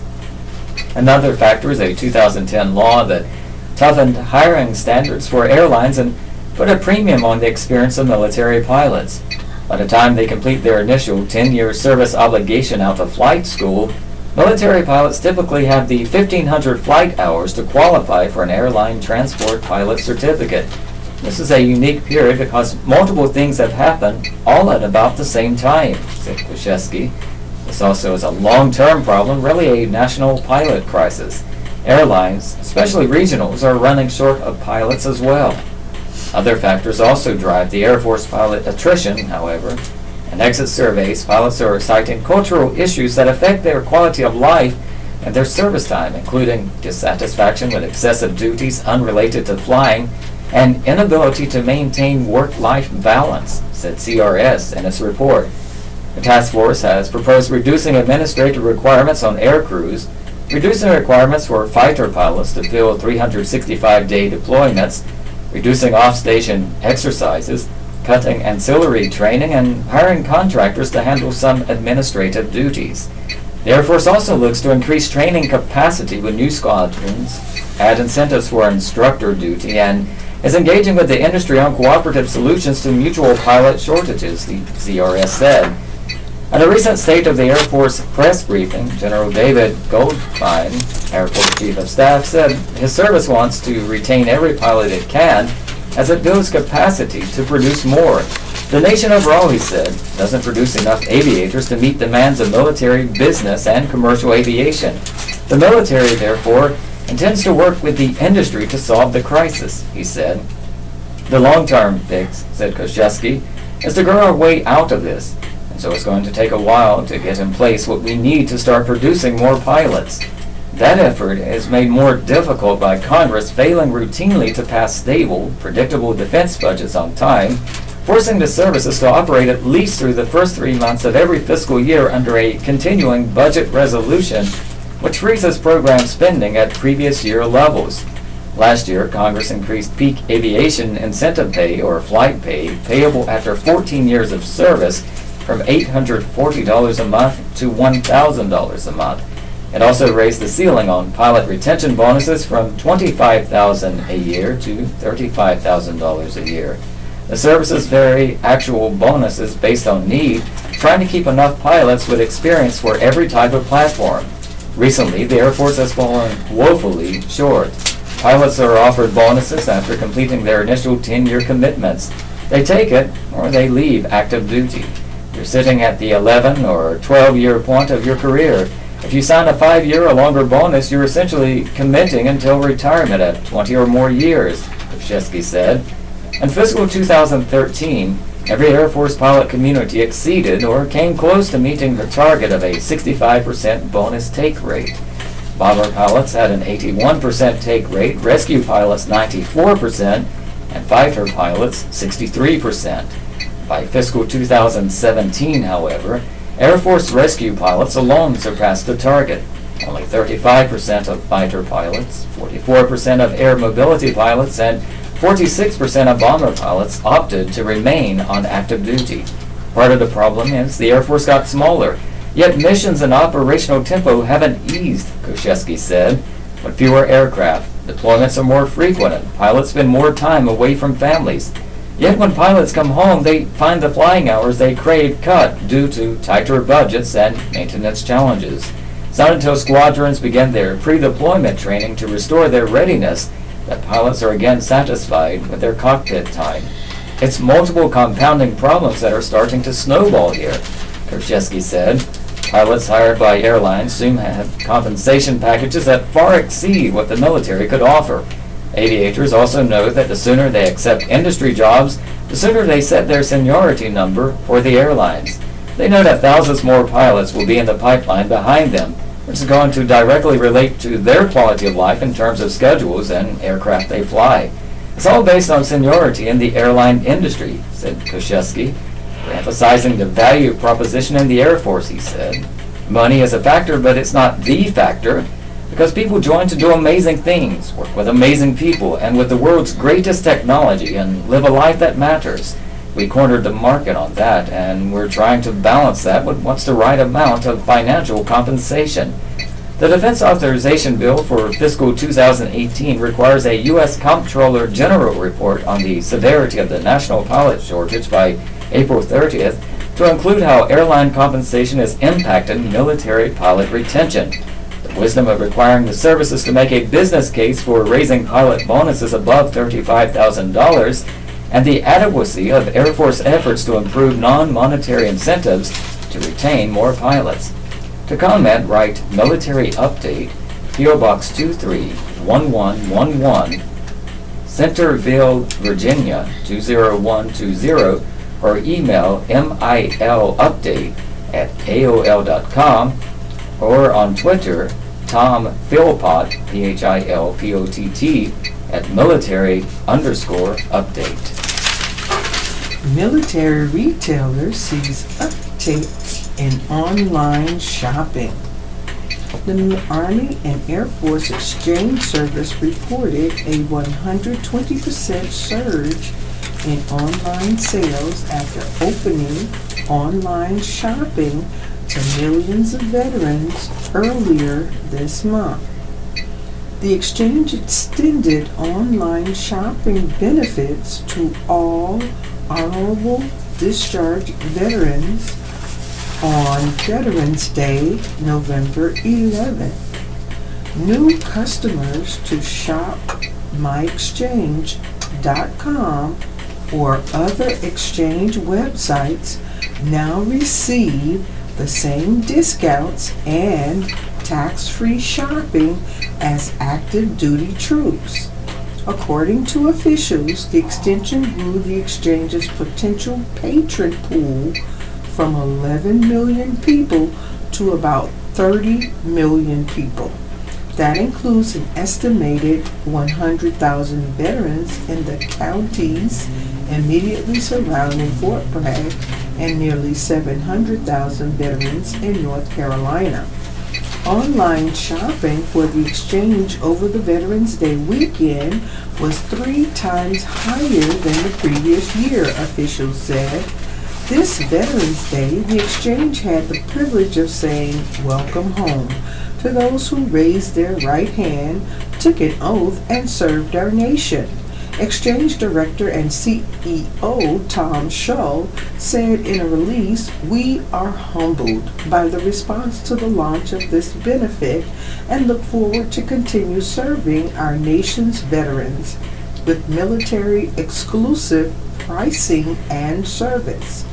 Another factor is a 2010 law that toughened hiring standards for airlines and put a premium on the experience of military pilots. By the time they complete their initial 10-year service obligation out of flight school, military pilots typically have the 1,500 flight hours to qualify for an airline transport pilot certificate. This is a unique period because multiple things have happened all at about the same time, said Krzyzewski. This also is a long-term problem, really a national pilot crisis. Airlines, especially regionals, are running short of pilots as well. Other factors also drive the Air Force pilot attrition, however. In exit surveys, pilots are citing cultural issues that affect their quality of life and their service time, including dissatisfaction with excessive duties unrelated to flying, and inability to maintain work-life balance, said CRS in its report. The task force has proposed reducing administrative requirements on air crews, reducing requirements for fighter pilots to fill 365-day deployments, reducing off-station exercises, cutting ancillary training, and hiring contractors to handle some administrative duties. The Air Force also looks to increase training capacity with new squadrons, add incentives for instructor duty, and is engaging with the industry on cooperative solutions to mutual pilot shortages, the CRS said. At a recent State of the Air Force press briefing, General David Goldfein, Air Force Chief of Staff, said his service wants to retain every pilot it can as it builds capacity to produce more. The nation overall, he said, doesn't produce enough aviators to meet demands of military, business, and commercial aviation. The military, therefore, intends to work with the industry to solve the crisis, he said. The long-term fix, said Koshesky, is to grow our way out of this, and so it's going to take a while to get in place what we need to start producing more pilots. That effort is made more difficult by Congress failing routinely to pass stable, predictable defense budgets on time, forcing the services to operate at least through the first 3 months of every fiscal year under a continuing budget resolution, which freezes program spending at previous year levels. Last year, Congress increased peak aviation incentive pay, or flight pay, payable after 14 years of service, from $840 a month to $1,000 a month. It also raised the ceiling on pilot retention bonuses from $25,000 a year to $35,000 a year. The services vary actual bonuses based on need, trying to keep enough pilots with experience for every type of platform. Recently, the Air Force has fallen woefully short. Pilots are offered bonuses after completing their initial 10-year commitments. They take it, or they leave active duty. You're sitting at the 11 or 12-year point of your career. If you sign a 5-year or longer bonus, you're essentially committing until retirement at 20 or more years, Koshesky said. In fiscal 2013, every Air Force pilot community exceeded or came close to meeting the target of a 65% bonus take rate. Bomber pilots had an 81% take rate, rescue pilots 94%, and fighter pilots 63%. By fiscal 2017, however, Air Force rescue pilots alone surpassed the target. Only 35% of fighter pilots, 44% of air mobility pilots, and 46% of bomber pilots opted to remain on active duty. Part of the problem is the Air Force got smaller, yet missions and operational tempo haven't eased, Koshesky said. With fewer aircraft, deployments are more frequent, and pilots spend more time away from families. Yet when pilots come home, they find the flying hours they crave cut due to tighter budgets and maintenance challenges. It's not until squadrons begin their pre-deployment training to restore their readiness that pilots are again satisfied with their cockpit time. It's multiple compounding problems that are starting to snowball here, Koshesky said. Pilots hired by airlines soon have compensation packages that far exceed what the military could offer. Aviators also know that the sooner they accept industry jobs, the sooner they set their seniority number for the airlines. They know that thousands more pilots will be in the pipeline behind them, which is going to directly relate to their quality of life in terms of schedules and aircraft they fly. It's all based on seniority in the airline industry, said Koshesky. We're emphasizing the value proposition in the Air Force, he said. Money is a factor, but it's not the factor, because people join to do amazing things, work with amazing people, and with the world's greatest technology, and live a life that matters. We cornered the market on that, and we're trying to balance that with what's the right amount of financial compensation. The Defense Authorization Bill for fiscal 2018 requires a U.S. Comptroller General report on the severity of the national pilot shortage by April 30th to include how airline compensation has impacted military pilot retention, the wisdom of requiring the services to make a business case for raising pilot bonuses above $35,000, and the adequacy of Air Force efforts to improve non-monetary incentives to retain more pilots. To comment, write Military Update, P.O. Box 231111, Centerville, Virginia 20120, or email milupdate@aol.com, or on Twitter, Tom Philpott, Philpott, at military_update. Military retailer sees uptick in online shopping. The Army and Air Force Exchange Service reported a 120% surge in online sales after opening online shopping to millions of veterans earlier this month. The exchange extended online shopping benefits to all honorable discharge veterans on Veterans Day, November 11th. New customers to shopmyexchange.com or other exchange websites now receive the same discounts and tax-free shopping as active duty troops. According to officials, the extension grew the exchange's potential patron pool from 11 million people to about 30 million people. That includes an estimated 100,000 veterans in the counties immediately surrounding Fort Bragg and nearly 700,000 veterans in North Carolina. Online shopping for the exchange over the Veterans Day weekend was 3 times higher than the previous year, officials said. This Veterans Day, the exchange had the privilege of saying, "Welcome home," to those who raised their right hand, took an oath, and served our nation. Exchange Director and CEO Tom Shull said in a release, "We are humbled by the response to the launch of this benefit and look forward to continue serving our nation's veterans with military exclusive pricing and service."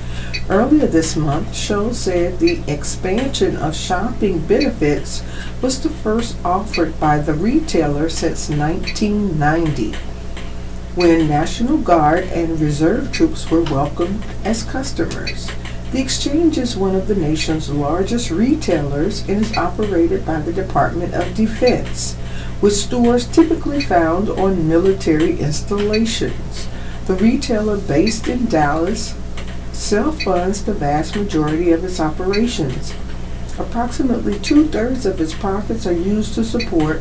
Earlier this month, Shull said the expansion of shopping benefits was the first offered by the retailer since 1990. When National Guard and Reserve troops were welcomed as customers. The exchange is one of the nation's largest retailers and is operated by the Department of Defense, with stores typically found on military installations. The retailer, based in Dallas, self-funds the vast majority of its operations. Approximately 2/3 of its profits are used to support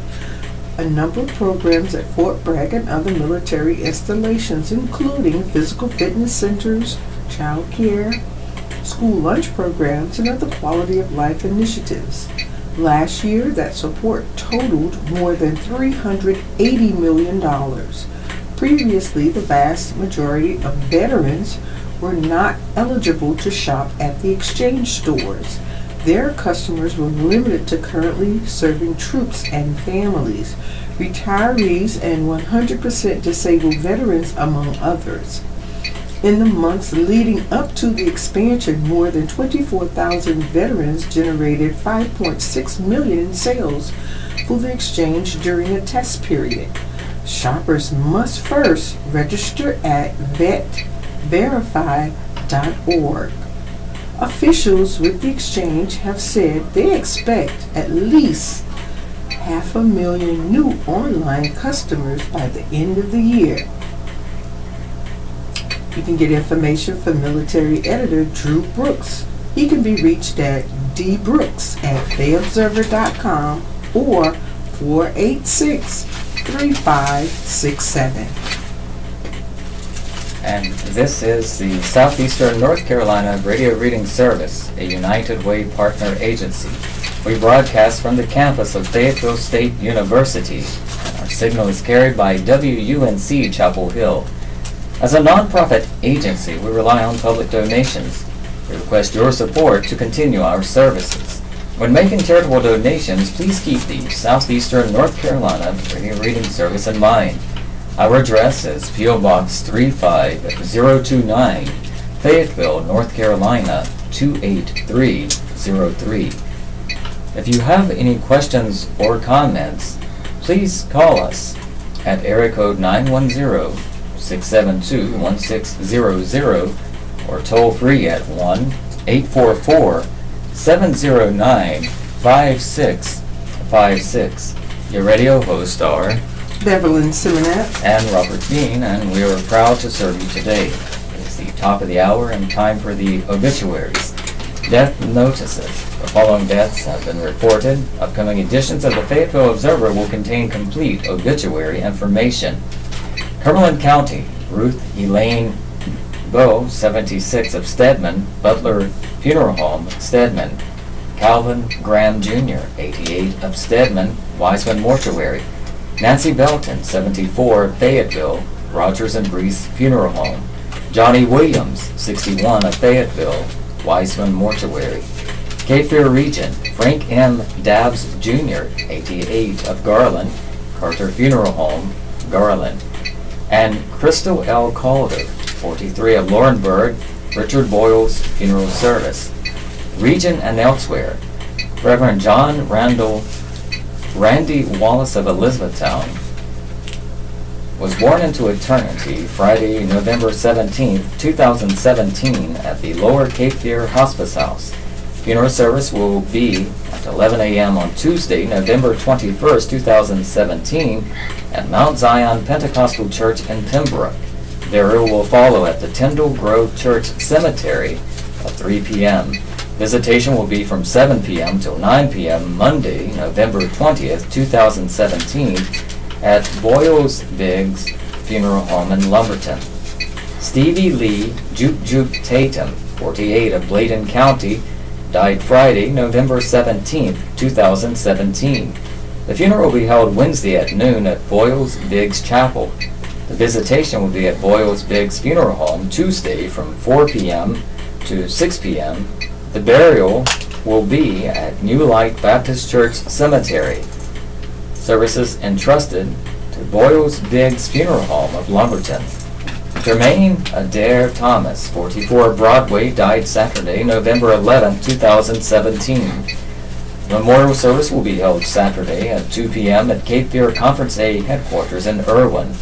a number of programs at Fort Bragg and other military installations, including physical fitness centers, child care, school lunch programs, and other quality of life initiatives. Last year, that support totaled more than $380 million. Previously, the vast majority of veterans were not eligible to shop at the exchange stores. Their customers were limited to currently serving troops and families, retirees, and 100% disabled veterans, among others. In the months leading up to the expansion, more than 24,000 veterans generated $5.6 million in sales for the exchange during a test period. Shoppers must first register at vetverify.org. Officials with the exchange have said they expect at least 500,000 new online customers by the end of the year. You can get information from military editor Drew Brooks. He can be reached at dbrooks@fayettevilleobserver.com or 486-3567. And this is the Southeastern North Carolina Radio Reading Service, a United Way partner agency. We broadcast from the campus of Fayetteville State University, and our signal is carried by WUNC Chapel Hill. As a nonprofit agency, we rely on public donations. We request your support to continue our services. When making charitable donations, please keep the Southeastern North Carolina Radio Reading Service in mind. Our address is P.O. Box 35029, Fayetteville, North Carolina 28303. If you have any questions or comments, please call us at area code 910-672-1600 or toll free at 1-844-709-5656. Your radio hosts are Beverlyn Simonette. And Robert Bean, and we are proud to serve you today. It's the top of the hour and time for the obituaries. Death notices. The following deaths have been reported. Upcoming editions of the Fayetteville Observer will contain complete obituary information. Cumberland County, Ruth Elaine Bowe, 76 of Stedman, Butler Funeral Home, Stedman. Calvin Graham Jr., 88 of Stedman, Wiseman Mortuary. Nancy Belton, 74 of Fayetteville, Rogers and Breese Funeral Home. Johnny Williams, 61 of Fayetteville, Wiseman Mortuary. Cape Fear Region, Frank M. Dabbs Jr., 88 of Garland, Carter Funeral Home, Garland. And Crystal L. Calder, 43 of Laurinburg, Richard Boyle's Funeral Service. Region and elsewhere, Reverend John Randy Wallace of Elizabethtown was born into eternity Friday, November 17, 2017 at the Lower Cape Fear Hospice House. Funeral service will be at 11 a.m. on Tuesday, November 21, 2017 at Mount Zion Pentecostal Church in Pembroke. Burial will follow at the Tyndall Grove Church Cemetery at 3 p.m. Visitation will be from 7 p.m. till 9 p.m. Monday, November 20th, 2017 at Boyles Biggs Funeral Home in Lumberton. Stevie Lee Juke Juke Tatum, 48 of Bladen County, died Friday, November 17th, 2017. The funeral will be held Wednesday at noon at Boyles Biggs Chapel. The visitation will be at Boyles Biggs Funeral Home Tuesday from 4 p.m. to 6 p.m. The burial will be at New Light Baptist Church Cemetery. Services entrusted to Boyles Biggs Funeral Home of Lumberton. Jermaine Adair Thomas, 44 Broadway, died Saturday, November 11, 2017. Memorial service will be held Saturday at 2 p.m. at Cape Fear Conference A headquarters in Irwin.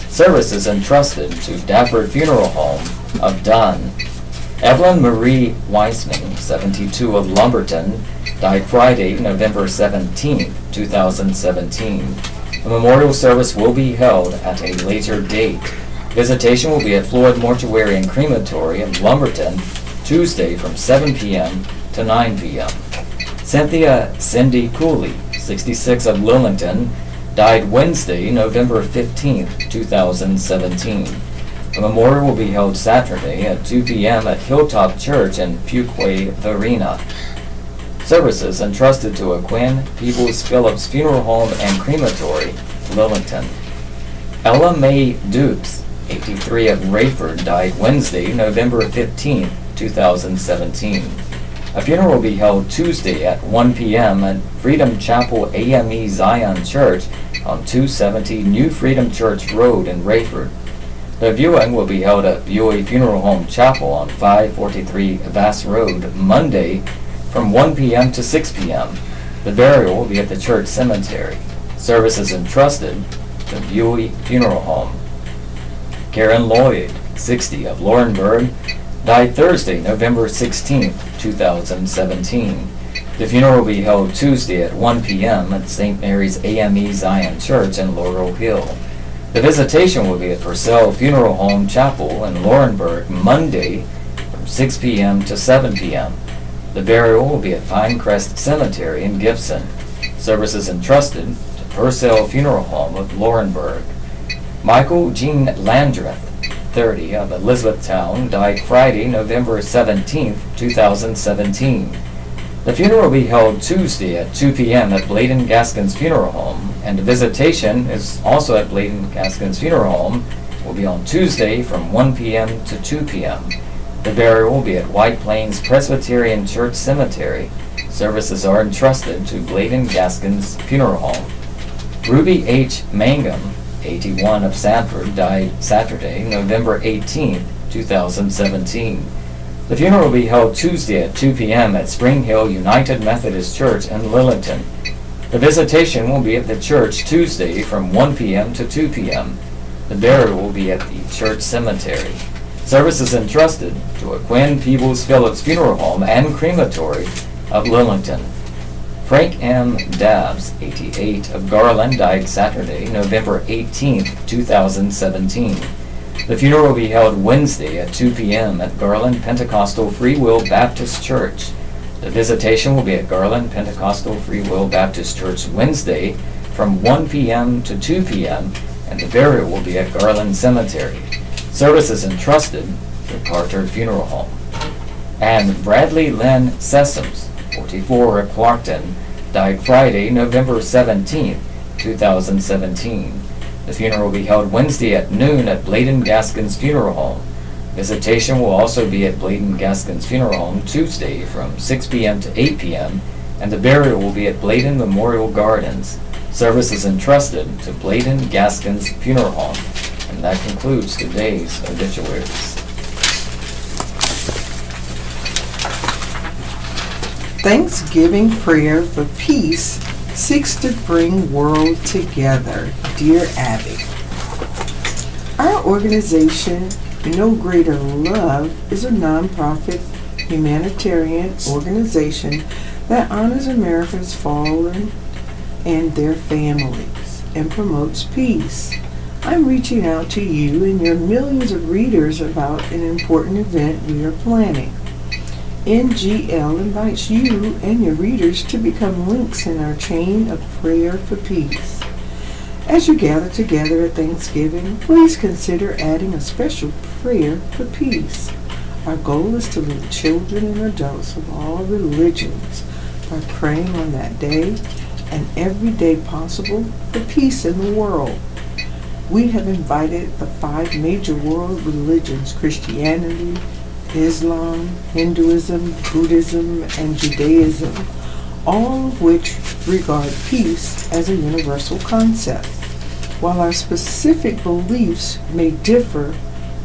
Services entrusted to Dafford Funeral Home of Dunn. Evelyn Marie Weisman, 72 of Lumberton, died Friday, November 17, 2017. A memorial service will be held at a later date. Visitation will be at Floyd Mortuary and Crematory in Lumberton, Tuesday from 7 p.m. to 9 p.m. Cynthia Cindy Cooley, 66 of Lillington, died Wednesday, November 15, 2017. A memorial will be held Saturday at 2 p.m. at Hilltop Church in Fuquay, Varina. Services entrusted to Aquin Peoples Phillips Funeral Home and Crematory, Lillington. Ella Mae Dukes, 83 of Rayford, died Wednesday, November 15, 2017. A funeral will be held Tuesday at 1 p.m. at Freedom Chapel AME Zion Church on 270 New Freedom Church Road in Rayford. The viewing will be held at Buey Funeral Home Chapel on 543 Vass Road, Monday from 1 p.m. to 6 p.m. The burial will be at the church cemetery. Services entrusted to Buey Funeral Home. Karen Lloyd, 60 of Laurinburg, died Thursday, November 16, 2017. The funeral will be held Tuesday at 1 p.m. at St. Mary's AME Zion Church in Laurel Hill. The visitation will be at Purcell Funeral Home Chapel in Laurinburg Monday from 6 p.m. to 7 p.m. The burial will be at Pinecrest Cemetery in Gibson. Services entrusted to Purcell Funeral Home of Laurinburg. Michael Jean Landreth, 30 of Elizabethtown, died Friday, November 17, 2017. The funeral will be held Tuesday at 2 p.m. at Bladen Gaskins Funeral Home, and the visitation is also at Bladen Gaskins Funeral Home. Will be on Tuesday from 1 p.m. to 2 p.m. The burial will be at White Plains Presbyterian Church Cemetery. Services are entrusted to Bladen Gaskins Funeral Home. Ruby H. Mangum, 81 of Sanford, died Saturday, November 18, 2017. The funeral will be held Tuesday at 2 p.m. at Spring Hill United Methodist Church in Lillington. The visitation will be at the church Tuesday from 1 p.m. to 2 p.m. The burial will be at the church cemetery. Services entrusted to Aquin Peebles Phillips Funeral Home and Crematory of Lillington. Frank M. Dabbs, 88, of Garland, died Saturday, November 18, 2017. The funeral will be held Wednesday at 2 p.m. at Garland Pentecostal Free Will Baptist Church. The visitation will be at Garland Pentecostal Free Will Baptist Church Wednesday from 1 p.m. to 2 p.m., and the burial will be at Garland Cemetery. Service is entrusted to Carter Funeral Home. And Bradley Lynn Sessoms, 44, of Clarkton, died Friday, November 17, 2017. The funeral will be held Wednesday at noon at Bladen Gaskins Funeral Home. Visitation will also be at Bladen Gaskins Funeral Home Tuesday from 6 p.m. to 8 p.m., and the burial will be at Bladen Memorial Gardens. Service is entrusted to Bladen Gaskins Funeral Home. And that concludes today's obituaries. Thanksgiving prayer for peace seeks to bring world together. Dear Abby, our organization, No Greater Love, is a nonprofit humanitarian organization that honors America's fallen and their families and promotes peace. I'm reaching out to you and your millions of readers about an important event we are planning. NGL invites you and your readers to become links in our chain of prayer for peace. As you gather together at Thanksgiving, please consider adding a special prayer for peace. Our goal is to link children and adults of all religions by praying on that day and every day possible for peace in the world. We have invited the 5 major world religions, Christianity, Islam, Hinduism, Buddhism, and Judaism, all of which regard peace as a universal concept. While our specific beliefs may differ,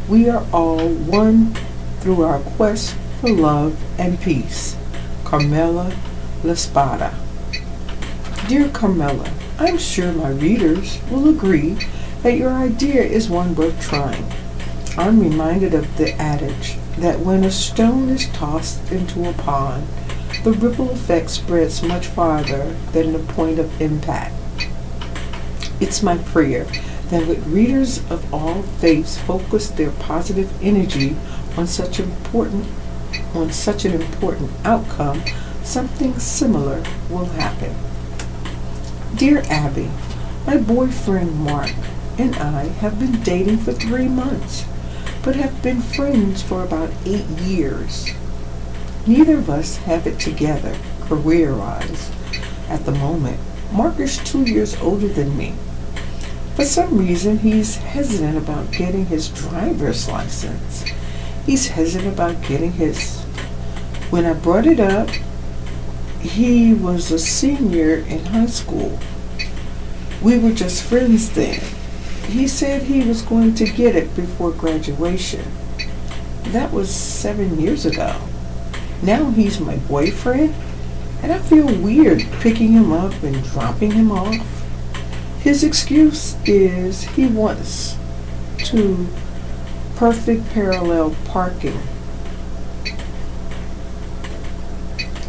we are all one through our quest for love and peace. Carmela Laspada. Dear Carmela, I'm sure my readers will agree that your idea is one worth trying. I'm reminded of the adage that when a stone is tossed into a pond, the ripple effect spreads much farther than the point of impact. It's my prayer that with readers of all faiths focus their positive energy on such an important outcome, something similar will happen. Dear Abby, my boyfriend Mark and I have been dating for 3 months, but have been friends for about 8 years. Neither of us have it together, career-wise, at the moment. Mark is 2 years older than me. For some reason, he's hesitant about getting his driver's license. He's hesitant about getting his... When I brought it up, he was a senior in high school. We were just friends then. He said he was going to get it before graduation. That was 7 years ago. Now he's my boyfriend, and I feel weird picking him up and dropping him off. His excuse is he wants to perfect parallel parking.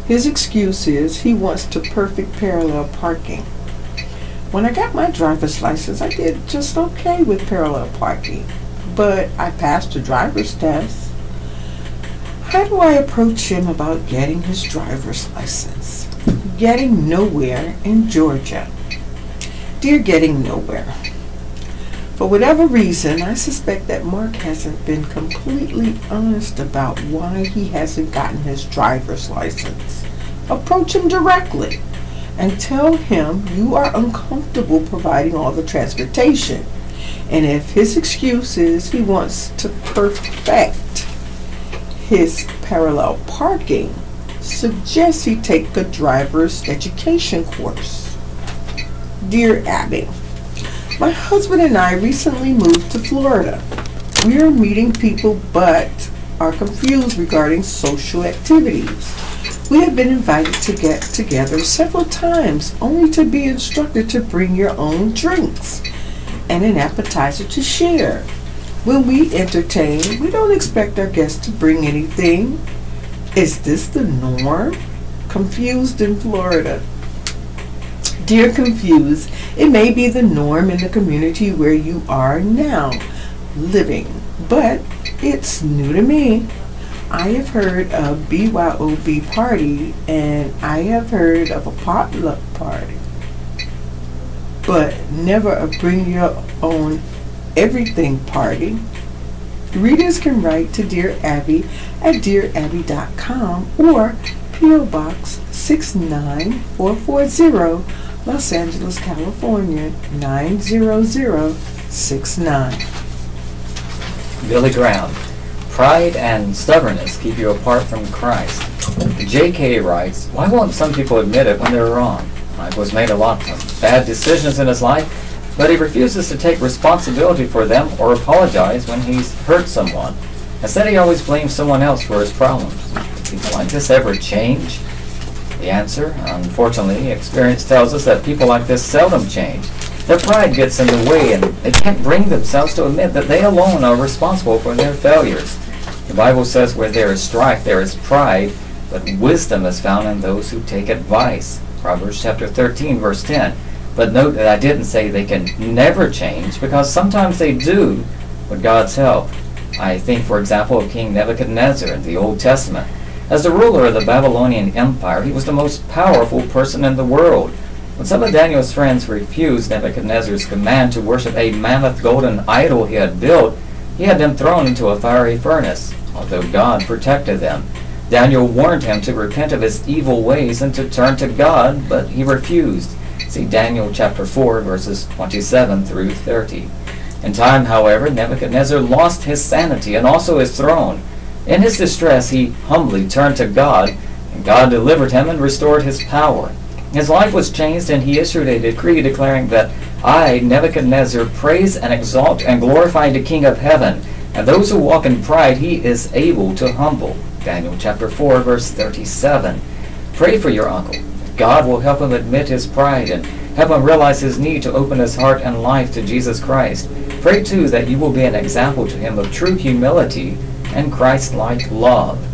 His excuse is he wants to perfect parallel parking. When I got my driver's license, I did just okay with parallel parking, but I passed the driver's test. How do I approach him about getting his driver's license? Getting nowhere in Georgia. Dear Getting Nowhere, for whatever reason, I suspect that Mark hasn't been completely honest about why he hasn't gotten his driver's license. Approach him directly and tell him you are uncomfortable providing all the transportation. And if his excuse is he wants to perfect his parallel parking, suggest he take a driver's education course. Dear Abby, my husband and I recently moved to Florida. We are meeting people but are confused regarding social activities. We have been invited to get together several times only to be instructed to bring your own drinks and an appetizer to share. When we entertain, we don't expect our guests to bring anything. Is this the norm? Confused in Florida. Dear Confused, it may be the norm in the community where you are now living, but it's new to me. I have heard of BYOB party and I have heard of a potluck party, but never a bring your own everything party. Readers can write to Dear Abby at dearabby.com or P.O. Box 69440, Los Angeles, California 90069. Billy Graham. Pride and stubbornness keep you apart from Christ. J.K. writes, why won't some people admit it when they're wrong? Michael has made a lot of bad decisions in his life, but he refuses to take responsibility for them or apologize when he's hurt someone. Instead, he always blames someone else for his problems. Do people like this ever change? The answer, unfortunately, experience tells us that people like this seldom change. Their pride gets in the way and they can't bring themselves to admit that they alone are responsible for their failures. The Bible says where there is strife, there is pride, but wisdom is found in those who take advice. Proverbs chapter 13, verse 10. But note that I didn't say they can never change, because sometimes they do with God's help. I think, for example, of King Nebuchadnezzar in the Old Testament. As the ruler of the Babylonian Empire, he was the most powerful person in the world. When some of Daniel's friends refused Nebuchadnezzar's command to worship a mammoth golden idol he had built, he had them thrown into a fiery furnace, although God protected them. Daniel warned him to repent of his evil ways and to turn to God, but he refused. See Daniel chapter 4, verses 27 through 30. In time, however, Nebuchadnezzar lost his sanity and also his throne. In his distress, he humbly turned to God, and God delivered him and restored his power. His life was changed, and he issued a decree declaring that I, Nebuchadnezzar, praise and exalt and glorify the King of heaven, and those who walk in pride he is able to humble. Daniel chapter 4, verse 37. Pray for your uncle. God will help him admit his pride and help him realize his need to open his heart and life to Jesus Christ. Pray too that you will be an example to him of true humility and Christ-like love.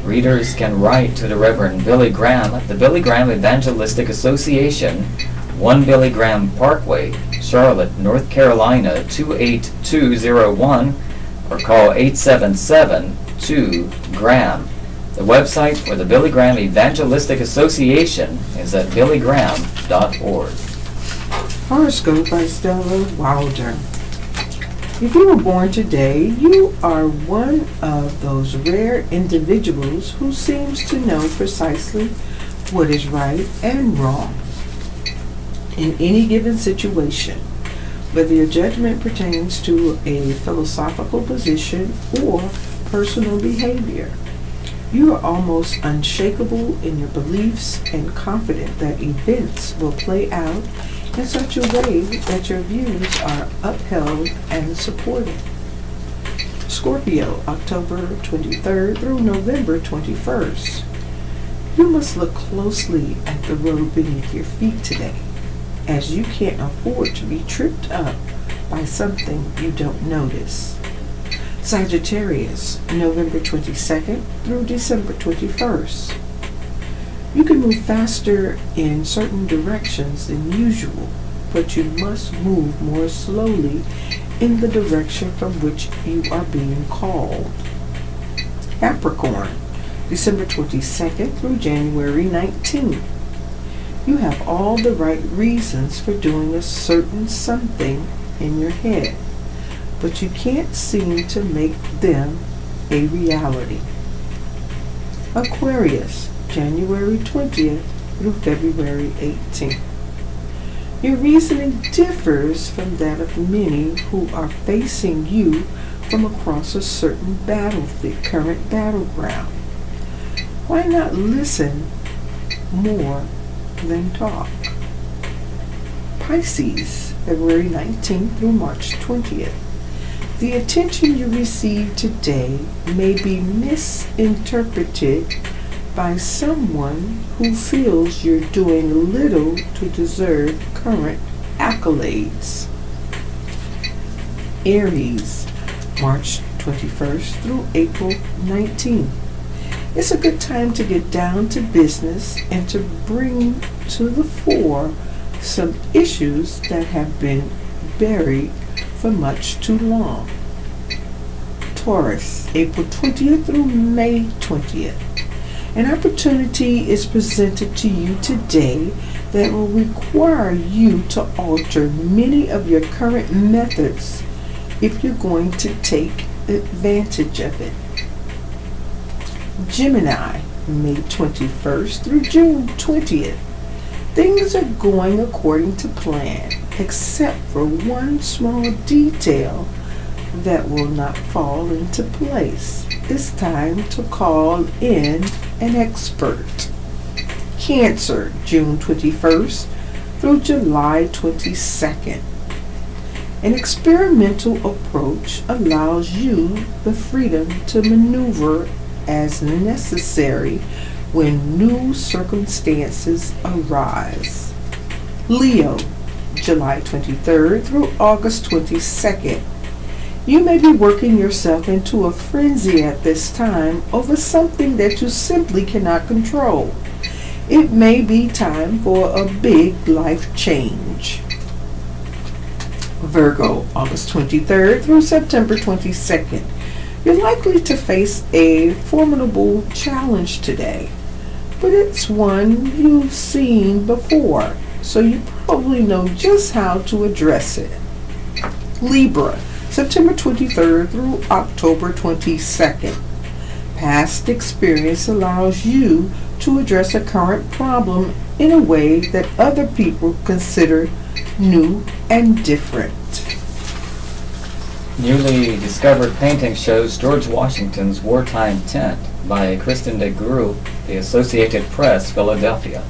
Readers can write to the Reverend Billy Graham at the Billy Graham Evangelistic Association, 1 Billy Graham Parkway, Charlotte, North Carolina 28201, or call 877-2-GRAHAM. The website for the Billy Graham Evangelistic Association is at billygraham.org. Horoscope by Stella Wilder. If you were born today, you are one of those rare individuals who seems to know precisely what is right and wrong in any given situation, whether your judgment pertains to a philosophical position or personal behavior. You are almost unshakable in your beliefs and confident that events will play out in such a way that your views are upheld and supported. Scorpio, October 23rd through November 21st. You must look closely at the road beneath your feet today, as you can't afford to be tripped up by something you don't notice. Sagittarius, November 22nd through December 21st. You can move faster in certain directions than usual, but you must move more slowly in the direction from which you are being called. Capricorn, December 22nd through January 19th. You have all the right reasons for doing a certain something in your head, but you can't seem to make them a reality. Aquarius, January 20th through February 18th. Your reasoning differs from that of many who are facing you from across a certain current battleground. Why not listen more than talk? Pisces, February 19th through March 20th. The attention you receive today may be misinterpreted by someone who feels you're doing little to deserve current accolades. Aries, March 21st through April 19th. It's a good time to get down to business and to bring to the fore some issues that have been buried for much too long. Taurus, April 20th through May 20th. An opportunity is presented to you today that will require you to alter many of your current methods if you're going to take advantage of it. Gemini, May 21st through June 20th. Things are going according to plan, except for one small detail that will not fall into place. It's time to call in an expert. Cancer, June 21st through July 22nd. An experimental approach allows you the freedom to maneuver as necessary when new circumstances arise. Leo, July 23rd through August 22nd. You may be working yourself into a frenzy at this time over something that you simply cannot control. It may be time for a big life change. Virgo, August 23rd through September 22nd. You're likely to face a formidable challenge today, but it's one you've seen before, so you probably know just how to address it. Libra, September 23rd through October 22nd. Past experience allows you to address a current problem in a way that other people consider new and different. Newly discovered painting shows George Washington's Wartime Tent by Kristen DeGroot, The Associated Press, Philadelphia.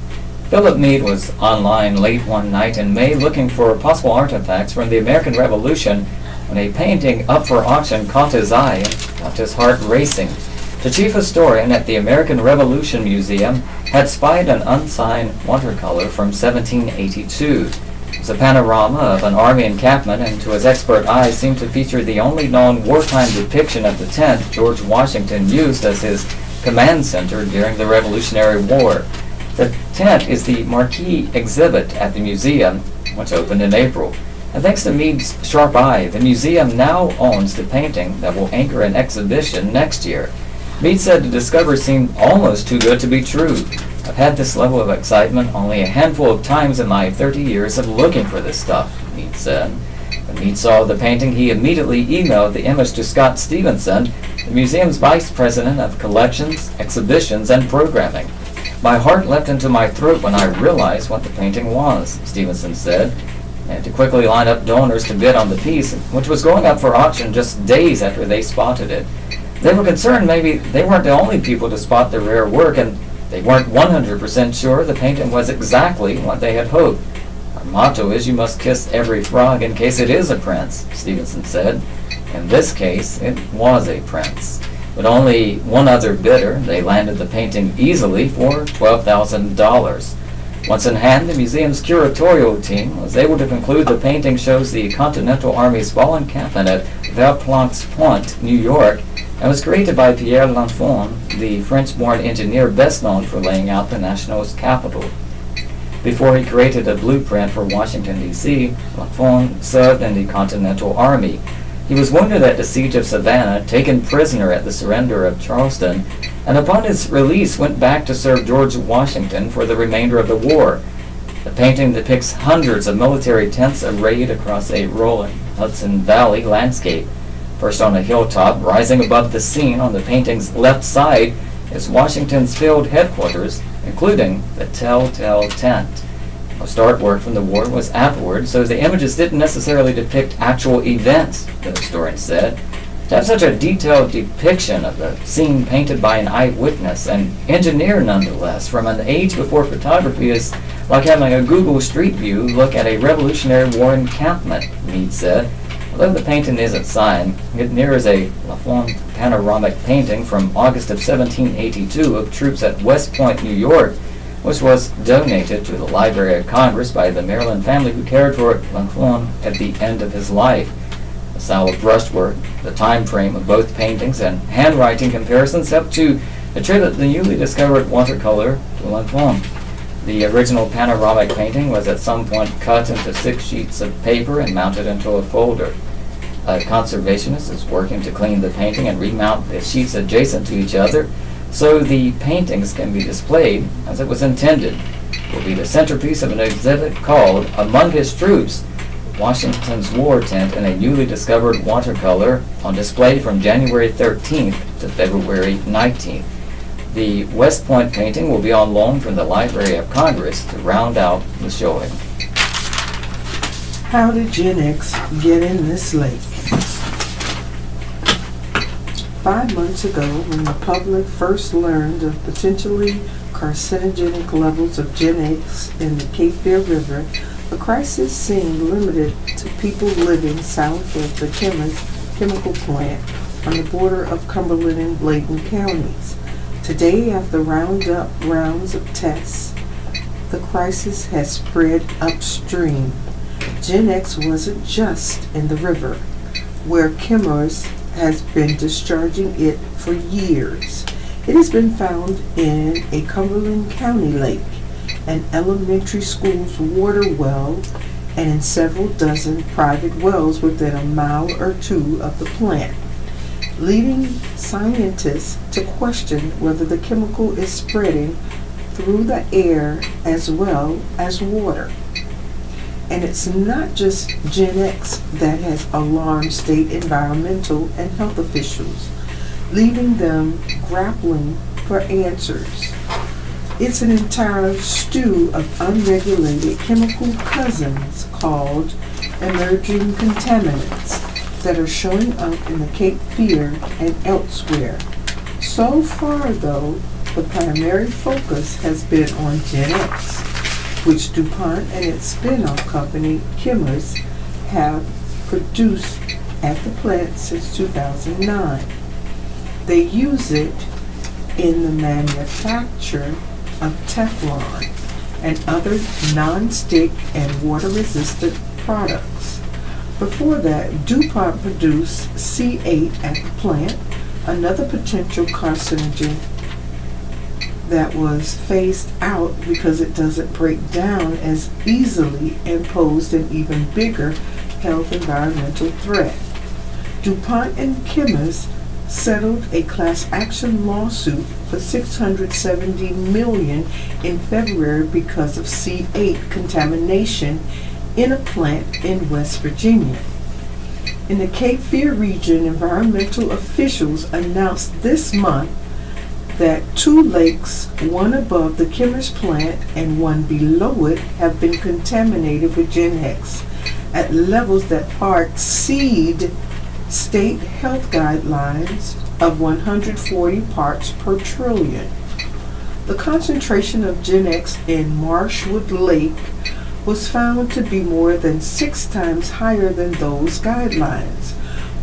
Philip Meade was online late one night in May looking for possible artifacts from the American Revolution when a painting up for auction caught his eye and got his heart racing. The chief historian at the American Revolution Museum had spied an unsigned watercolor from 1782. It was a panorama of an army encampment, and to his expert eye seemed to feature the only known wartime depiction of the tent George Washington used as his command center during the Revolutionary War. The tent is the marquee exhibit at the museum, which opened in April. And thanks to Meade's sharp eye, the museum now owns the painting that will anchor an exhibition next year. Meade said the discovery seemed almost too good to be true. I've had this level of excitement only a handful of times in my 30 years of looking for this stuff, Meade said. When Meade saw the painting, he immediately emailed the image to Scott Stevenson, the museum's vice president of collections, exhibitions, and programming. My heart leapt into my throat when I realized what the painting was, Stevenson said, and to quickly line up donors to bid on the piece, which was going up for auction just days after they spotted it. They were concerned maybe they weren't the only people to spot the rare work, and they weren't 100% sure the painting was exactly what they had hoped. Our motto is you must kiss every frog in case it is a prince, Stevenson said. In this case, it was a prince. With only one other bidder, they landed the painting easily for $12,000. Once in hand, the museum's curatorial team was able to conclude the painting shows the Continental Army's fall encampment at Verplancks Point, New York, and was created by Pierre L'Enfant, the French-born engineer best known for laying out the national's capital. Before he created a blueprint for Washington, D.C., L'Enfant served in the Continental Army. He was wounded at the Siege of Savannah, taken prisoner at the surrender of Charleston, and upon his release went back to serve George Washington for the remainder of the war. The painting depicts hundreds of military tents arrayed across a rolling Hudson Valley landscape. First on a hilltop, rising above the scene on the painting's left side, is Washington's field headquarters, including the Telltale Tent. Most artwork from the war was afterward, so the images didn't necessarily depict actual events, the historian said. To have such a detailed depiction of the scene painted by an eyewitness, an engineer nonetheless, from an age before photography is like having a Google Street View look at a Revolutionary War encampment, Meade said. Although the painting isn't signed, it mirrors a L'Enfant panoramic painting from August of 1782 of troops at West Point, New York, which was donated to the Library of Congress by the Maryland family who cared for L'Enfant at the end of his life. The style of brushwork, the time frame of both paintings, and handwriting comparisons helped to attribute the newly discovered watercolor to L'Enfant. The original panoramic painting was at some point cut into 6 sheets of paper and mounted into a folder. A conservationist is working to clean the painting and remount the sheets adjacent to each other so the paintings can be displayed as it was intended. It will be the centerpiece of an exhibit called Among His Troops, Washington's War Tent in a Newly Discovered Watercolor, on display from January 13th to February 19th. The West Point painting will be on loan from the Library of Congress to round out the showing. How did Gen X get in this lake? 5 months ago, when the public first learned of potentially carcinogenic levels of Gen X in the Cape Fear River, the crisis seemed limited to people living south of the chemical plant on the border of Cumberland and Bladen counties. Today, after rounds of tests, the crisis has spread upstream. Gen X wasn't just in the river, where Chemours has been discharging it for years. It has been found in a Cumberland County lake, an elementary school's water well, and in several dozen private wells within a mile or two of the plant, leading scientists to question whether the chemical is spreading through the air as well as water. And it's not just Gen X that has alarmed state environmental and health officials, leaving them grappling for answers. It's an entire stew of unregulated chemical cousins called emerging contaminants that are showing up in the Cape Fear and elsewhere. So far, though, the primary focus has been on Gen X, which DuPont and its spin-off company, Chemours, have produced at the plant since 2009. They use it in the manufacture of Teflon and other non-stick and water-resistant products. Before that, DuPont produced C8 at the plant, another potential carcinogen that was phased out because it doesn't break down as easily and posed an even bigger health environmental threat. DuPont and Chemours settled a class action lawsuit for $670 million in February because of C8 contamination in a plant in West Virginia. In the Cape Fear region, environmental officials announced this month that 2 lakes, one above the Chemours plant and one below it, have been contaminated with Gen X at levels that far exceed state health guidelines of 140 parts per trillion. The concentration of Gen X in Marshwood Lake was found to be more than 6 times higher than those guidelines.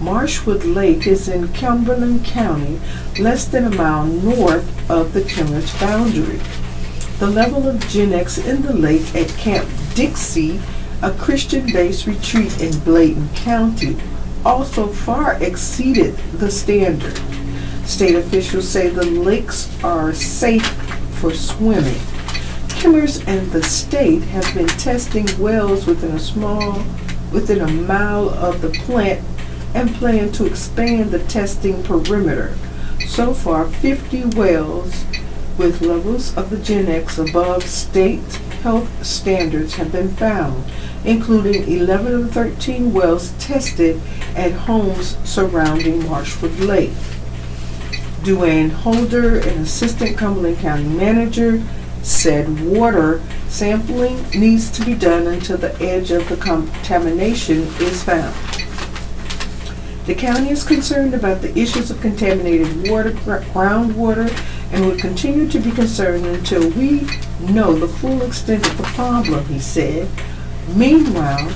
Marshwood Lake is in Cumberland County, less than a mile north of the Chemours boundary. The level of Gen X in the lake at Camp Dixie, a Christian-based retreat in Bladen County, also far exceeded the standard. State officials say the lakes are safe for swimming. Chemours and the state have been testing wells within a mile of the plant and plan to expand the testing perimeter. So far, 50 wells with levels of the Gen X above state health standards have been found, including 11 of the 13 wells tested at homes surrounding Marshwood Lake. Duane Holder, an assistant Cumberland County manager, said water sampling needs to be done until the edge of the contamination is found. The county is concerned about the issues of contaminated water, groundwater, and will continue to be concerned until we know the full extent of the problem, he said. Meanwhile,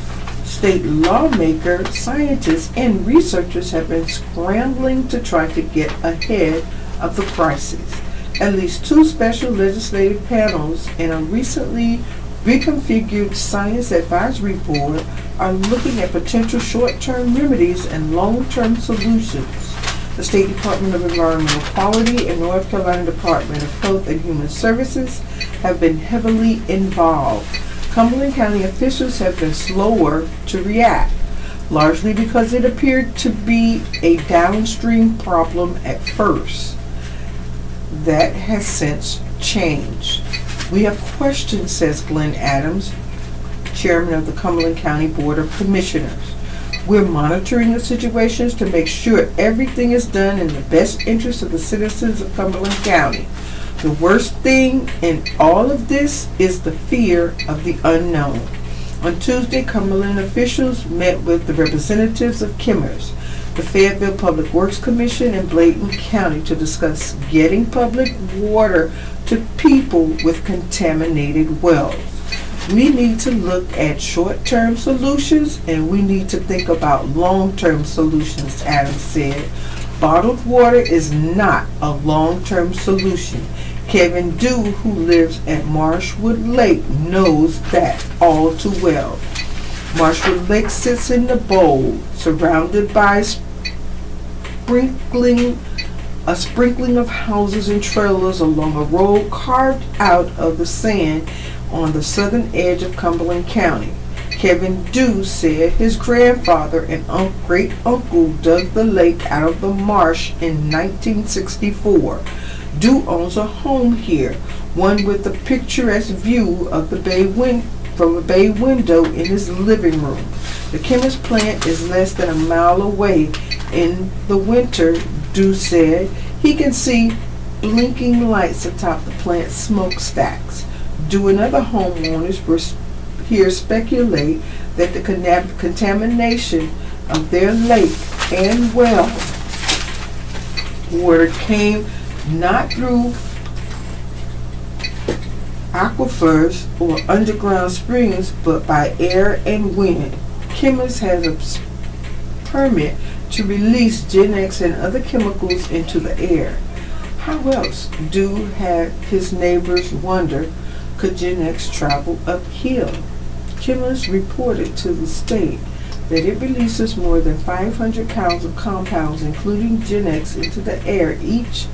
state lawmakers, scientists, and researchers have been scrambling to try to get ahead of the crisis. At least 2 special legislative panels and a recently reconfigured Science Advisory Board are looking at potential short-term remedies and long-term solutions. The State Department of Environmental Quality and North Carolina Department of Health and Human Services have been heavily involved. Cumberland County officials have been slower to react, largely because it appeared to be a downstream problem at first. That has since changed. We have questions, says Glenn Adams, chairman of the Cumberland County Board of Commissioners. We're monitoring the situations to make sure everything is done in the best interest of the citizens of Cumberland County. The worst thing in all of this is the fear of the unknown. On Tuesday, Cumberland officials met with the representatives of Kimmers, the Fayetteville Public Works Commission, and Bladen County to discuss getting public water to people with contaminated wells. We need to look at short-term solutions, and we need to think about long-term solutions, Adams said. Bottled water is not a long-term solution. Kevin Dew, who lives at Marshwood Lake, knows that all too well. Marshwood Lake sits in the bowl, surrounded by a sprinkling of houses and trailers along a road carved out of the sand on the southern edge of Cumberland County. Kevin Dew said his grandfather and great-uncle dug the lake out of the marsh in 1964. Dew owns a home here, one with a picturesque view of the from a bay window in his living room. The chemist plant is less than a mile away. In the winter, Dew said, he can see blinking lights atop the plant's smokestacks. Dew and other homeowners were here speculate that the contamination of their lake and well water came not through aquifers or underground springs, but by air and wind. Kimmers has a permit to release Gen X and other chemicals into the air. How else do have his neighbors wonder, could Gen X travel uphill? Kimmers reported to the state that it releases more than 500 pounds of compounds, including Gen X, into the air each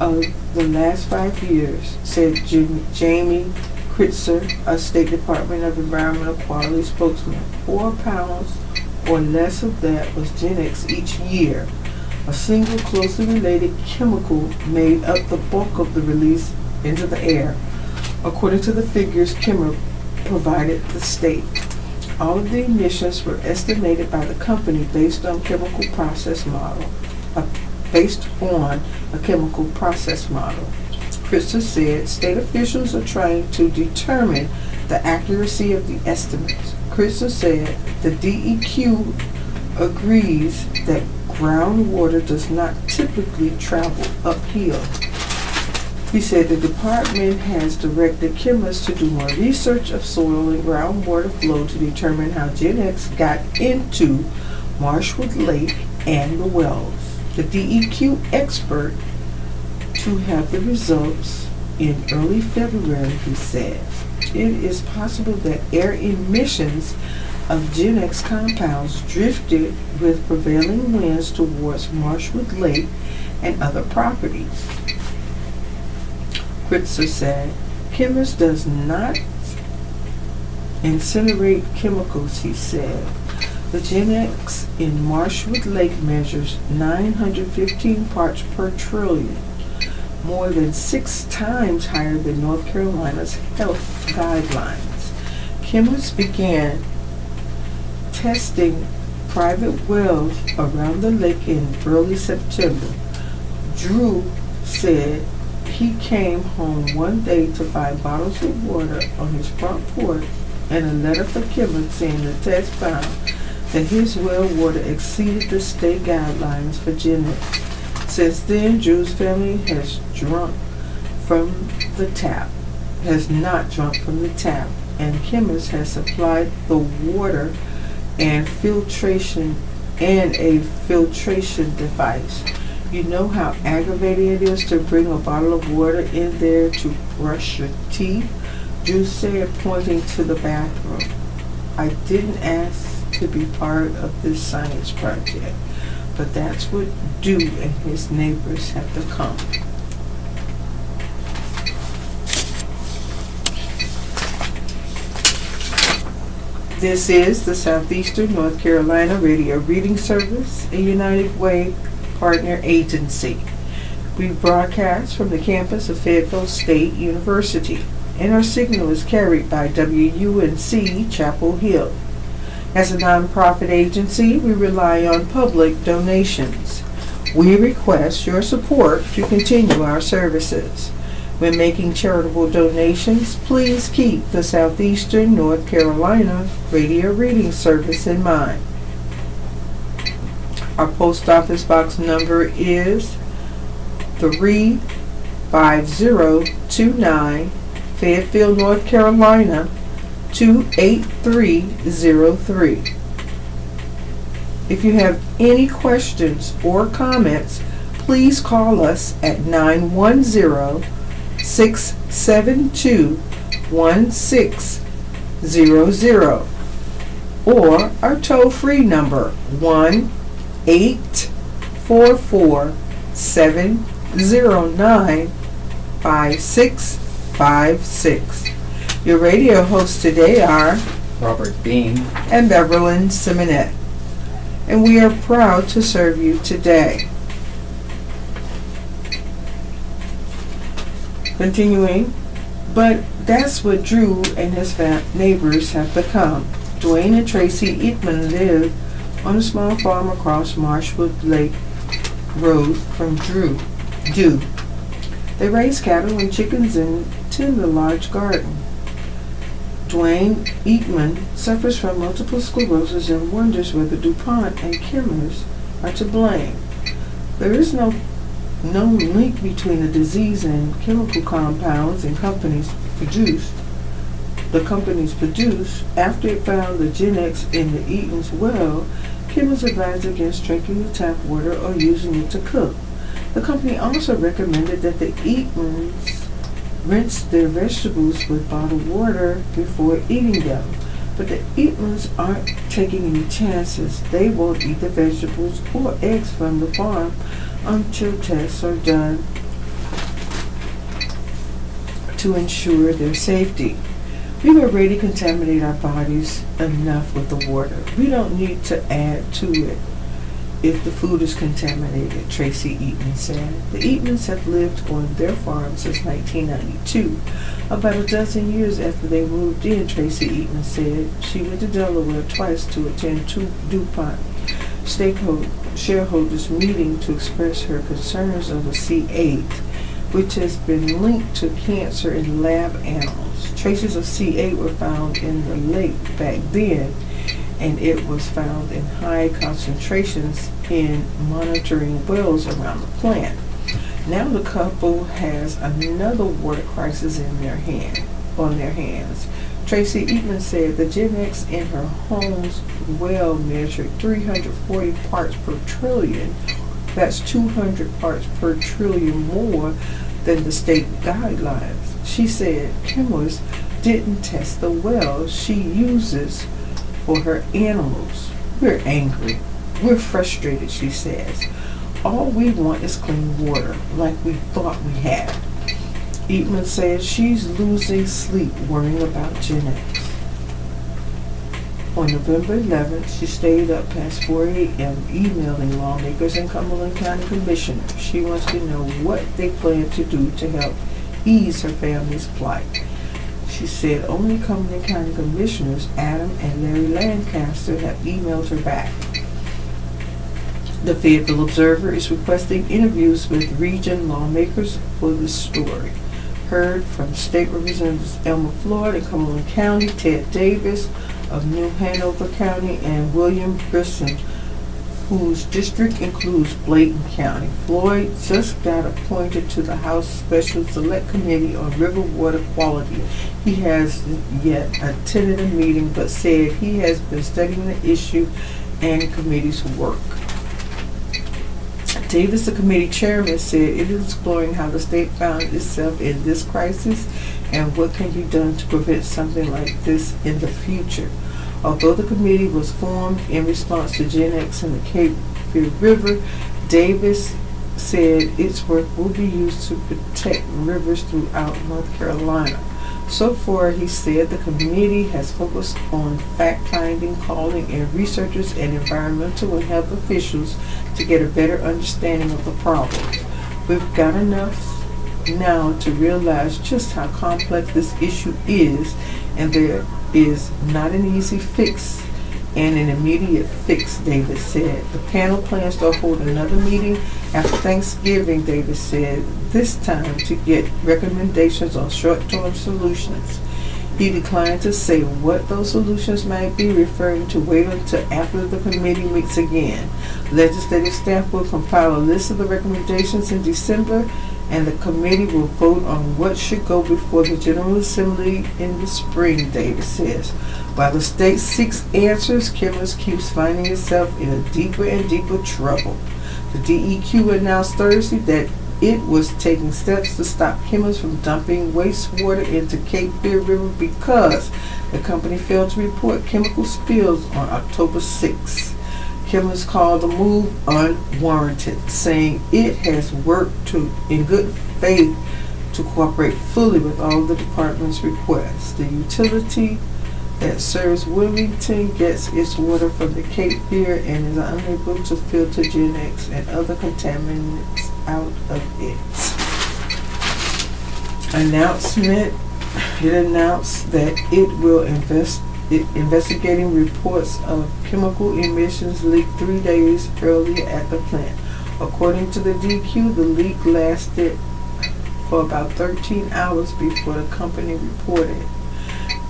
of the last 5 years, said Jamie Kritzer, a State Department of Environmental Quality spokesman. 4 pounds or less of that was Gen X each year. A single closely related chemical made up the bulk of the release into the air, according to the figures Kimmer provided the state. All of the emissions were estimated by the company based on a chemical process model. Kritzer said state officials are trying to determine the accuracy of the estimates. Kritzer said the DEQ agrees that groundwater does not typically travel uphill. He said the department has directed chemists to do more research of soil and groundwater flow to determine how Gen X got into Marshwood Lake and the wells. The DEQ expert to have the results in early February, he said. It is possible that air emissions of Gen X compounds drifted with prevailing winds towards Marshwood Lake and other properties. Kritzer said, Kimmers does not incinerate chemicals, he said. The Gen X in Marshwood Lake measures 915 parts per trillion, more than 6 times higher than North Carolina's health guidelines. Kimmers began testing private wells around the lake in early September. Drew said he came home one day to find bottles of water on his front porch and a letter from Kimmers saying the test found that his well water exceeded the state guidelines for Gen X. Since then, Drew's family has not drunk from the tap, and Kimmers has supplied the water and a filtration device. You know how aggravating it is to bring a bottle of water in there to brush your teeth? Drew said, pointing to the bathroom. I didn't ask to be part of this science project, but that's what Drew and his neighbors have become. This is the Southeastern North Carolina Radio Reading Service, a United Way partner agency. We broadcast from the campus of Fayetteville State University, and our signal is carried by WUNC Chapel Hill. As a nonprofit agency, we rely on public donations. We request your support to continue our services. When making charitable donations, please keep the Southeastern North Carolina Radio Reading Service in mind. Our post office box number is 35029, Fayetteville, North Carolina 28303. If you have any questions or comments, please call us at 910-672-1600 or our toll-free number 1-844-709-5656. Your radio hosts today are Robert Bean and Beverlyn Simonette, and we are proud to serve you today. Continuing, but that's what Drew and his neighbors have become. Dwayne and Tracy Eatman live on a small farm across Marshwood Lake Road from Dew. They raise cattle and chickens and tend a large garden. Dwayne Eatman suffers from multiple sclerosis and wonders whether DuPont and Chemours are to blame. There is no link between the disease and chemical compounds the companies produce. After it found the Gen X in the Eaton's well, Chemours advised against drinking the tap water or using it to cook. The company also recommended that the Eatmans rinse their vegetables with bottled water before eating them. But the Eatmans aren't taking any chances. They won't eat the vegetables or eggs from the farm until tests are done to ensure their safety. We've already contaminated our bodies enough with the water. We don't need to add to it if the food is contaminated, Tracy Eatman said. The Eatmans have lived on their farm since 1992. About a dozen years after they moved in, Tracy Eatman said she went to Delaware twice to attend DuPont shareholders meeting to express her concerns over C8, which has been linked to cancer in lab animals. Traces of C8 were found in the lake back then, and it was found in high concentrations in monitoring wells around the plant. Now the couple has another water crisis on their hands. Tracy Eatman said the Gen X in her home's well measured 340 parts per trillion. That's 200 parts per trillion more than the state guidelines. She said Chemours didn't test the wells she uses for her animals. We're angry. We're frustrated, she says. All we want is clean water, like we thought we had. Eatman says she's losing sleep worrying about Gen X. On November 11th, she stayed up past 4 a.m. emailing lawmakers and Cumberland County commissioners. She wants to know what they plan to do to help ease her family's plight. She said only Cumberland County commissioners Adam and Larry Lancaster have emailed her back. The Fayetteville Observer is requesting interviews with region lawmakers for this story. Heard from State Representatives Elmer Floyd in Cumberland County, Ted Davis of New Hanover County, and William Grissom, whose district includes Bladen County. Floyd just got appointed to the House Special Select Committee on River Water Quality. He has yet attended a meeting, but said he has been studying the issue and committee's work. Davis, the committee chairman, said it is exploring how the state found itself in this crisis and what can be done to prevent something like this in the future. Although the committee was formed in response to Gen X and the Cape Fear River, Davis said its work will be used to protect rivers throughout North Carolina. So far, he said, the committee has focused on fact-finding, calling in researchers and environmental and health officials to get a better understanding of the problems. We've got enough now to realize just how complex this issue is, and there is not an easy fix and an immediate fix, Davis said. The panel plans to hold another meeting after Thanksgiving, Davis said, this time to get recommendations on short-term solutions. He declined to say what those solutions might be, referring to wait until after the committee meets again. Legislative staff will compile a list of the recommendations in December, and the committee will vote on what should go before the General Assembly in the spring, Davis says. While the state seeks answers, Kimmels keeps finding itself in a deeper and deeper trouble. The DEQ announced Thursday that it was taking steps to stop Kimmels from dumping wastewater into Cape Fear River because the company failed to report chemical spills on October 6. Kimmels called the move unwarranted, saying it has worked in good faith to cooperate fully with all the department's requests. The utility that serves Wilmington gets its water from the Cape Fear and is unable to filter Gen X and other contaminants out of it. It announced that it will investigating reports of chemical emissions leaked 3 days earlier at the plant. According to the DQ, the leak lasted for about 13 hours before the company reported.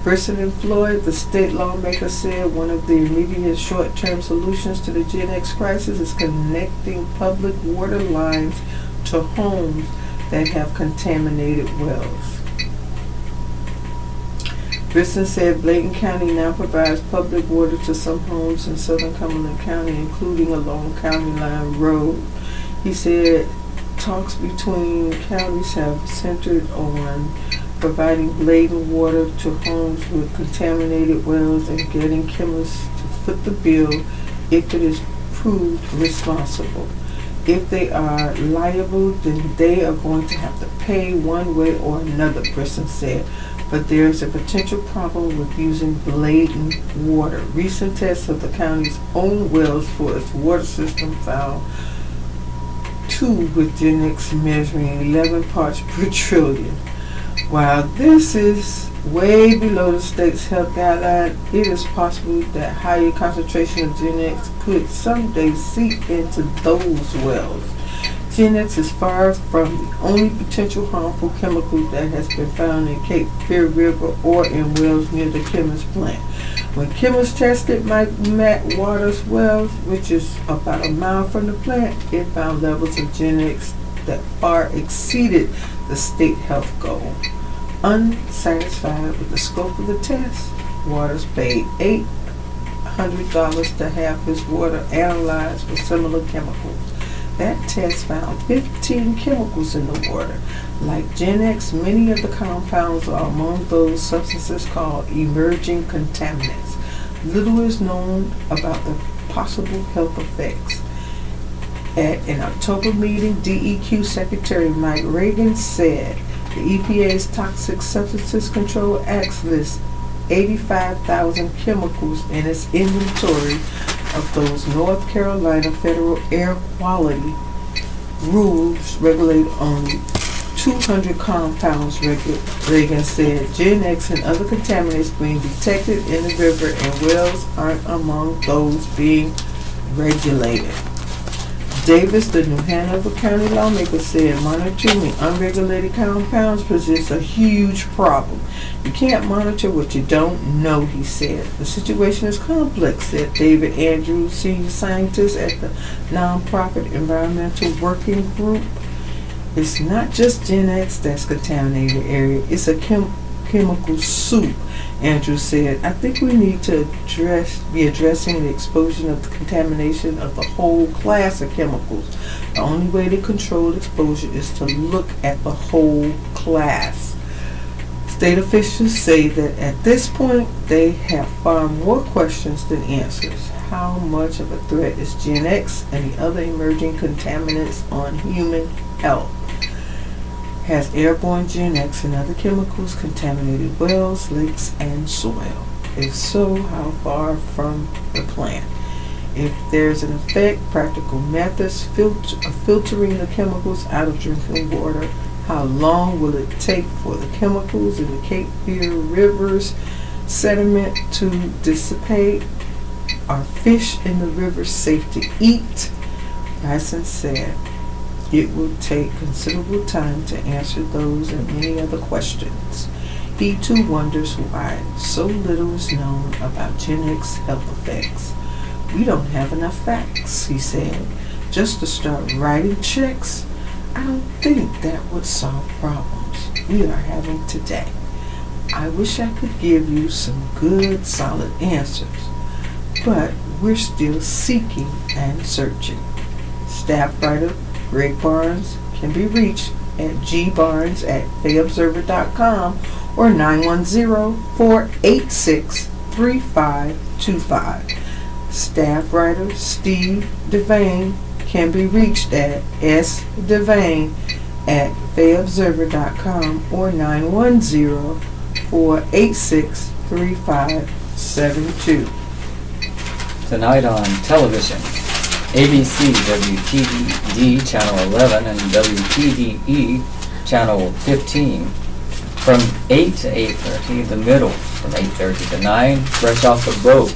President Floyd, the state lawmaker, said one of the immediate short-term solutions to the Gen X crisis is connecting public water lines to homes that have contaminated wells. Brisson said Bladen County now provides public water to some homes in southern Cumberland County, including along County Line Road. He said talks between counties have centered on providing Bladen water to homes with contaminated wells and getting Kimmels to foot the bill if it is proved responsible. If they are liable, then they are going to have to pay one way or another, Brisson said. But there is a potential problem with using Bladen water. Recent tests of the county's own wells for its water system found 2 with Gen X measuring 11 parts per trillion. While this is way below the state's health guideline, it is possible that higher concentration of Gen X could someday seep into those wells. Gen X is far from the only potential harmful chemical that has been found in Cape Fear River or in wells near the Kimmels plant. When Kimmels tested Matt Waters' wells, which is about a mile from the plant, it found levels of Gen X that far exceeded the state health goal. Unsatisfied with the scope of the test, Waters paid $800 to have his water analyzed for similar chemicals. That test found 15 chemicals in the water. Like Gen X, many of the compounds are among those substances called emerging contaminants. Little is known about the possible health effects. At an October meeting, DEQ Secretary Mike Reagan said the EPA's Toxic Substances Control Act lists 85,000 chemicals in its inventory of those North Carolina federal air quality rules regulate only 200 compounds, Reagan said. Gen X and other contaminants being detected in the river and wells aren't among those being regulated. Davis, the New Hanover County lawmaker, said monitoring unregulated compounds presents a huge problem. You can't monitor what you don't know, he said. The situation is complex, said David Andrews, senior scientist at the nonprofit Environmental Working Group. It's not just Gen X that's contaminated area, it's a chemical soup, Andrews said. I think we need to be addressing the exposure of the contamination of the whole class of chemicals. The only way to control exposure is to look at the whole class. State officials say that at this point they have far more questions than answers. how much of a threat is Gen X and the other emerging contaminants on human health? Has airborne Gen X and other chemicals contaminated wells, lakes, and soil? If so, how far from the plant? If there's an effect, practical methods of filtering the chemicals out of drinking water. How long will it take for the chemicals in the Cape Fear River's sediment to dissipate? Are fish in the river safe to eat? Bryson said, it will take considerable time to answer those and many other questions. He too wonders why so little is known about Gen X health effects. We don't have enough facts, he said. Just to start writing checks, I don't think that would solve problems we are having today. I wish I could give you some good, solid answers, but we're still seeking and searching. Staff writer Greg Barnes can be reached at gbarnes@fayeobserver.com or 910-486-3525. Staff writer Steve Devane can be reached at sdevane@fayeobserver.com or 910-486-3572. Tonight on television, ABC WTD Channel 11 and WTDE Channel 15. From 8 to 8:30, The Middle. From 8:30 to 9, Fresh Off the Boat.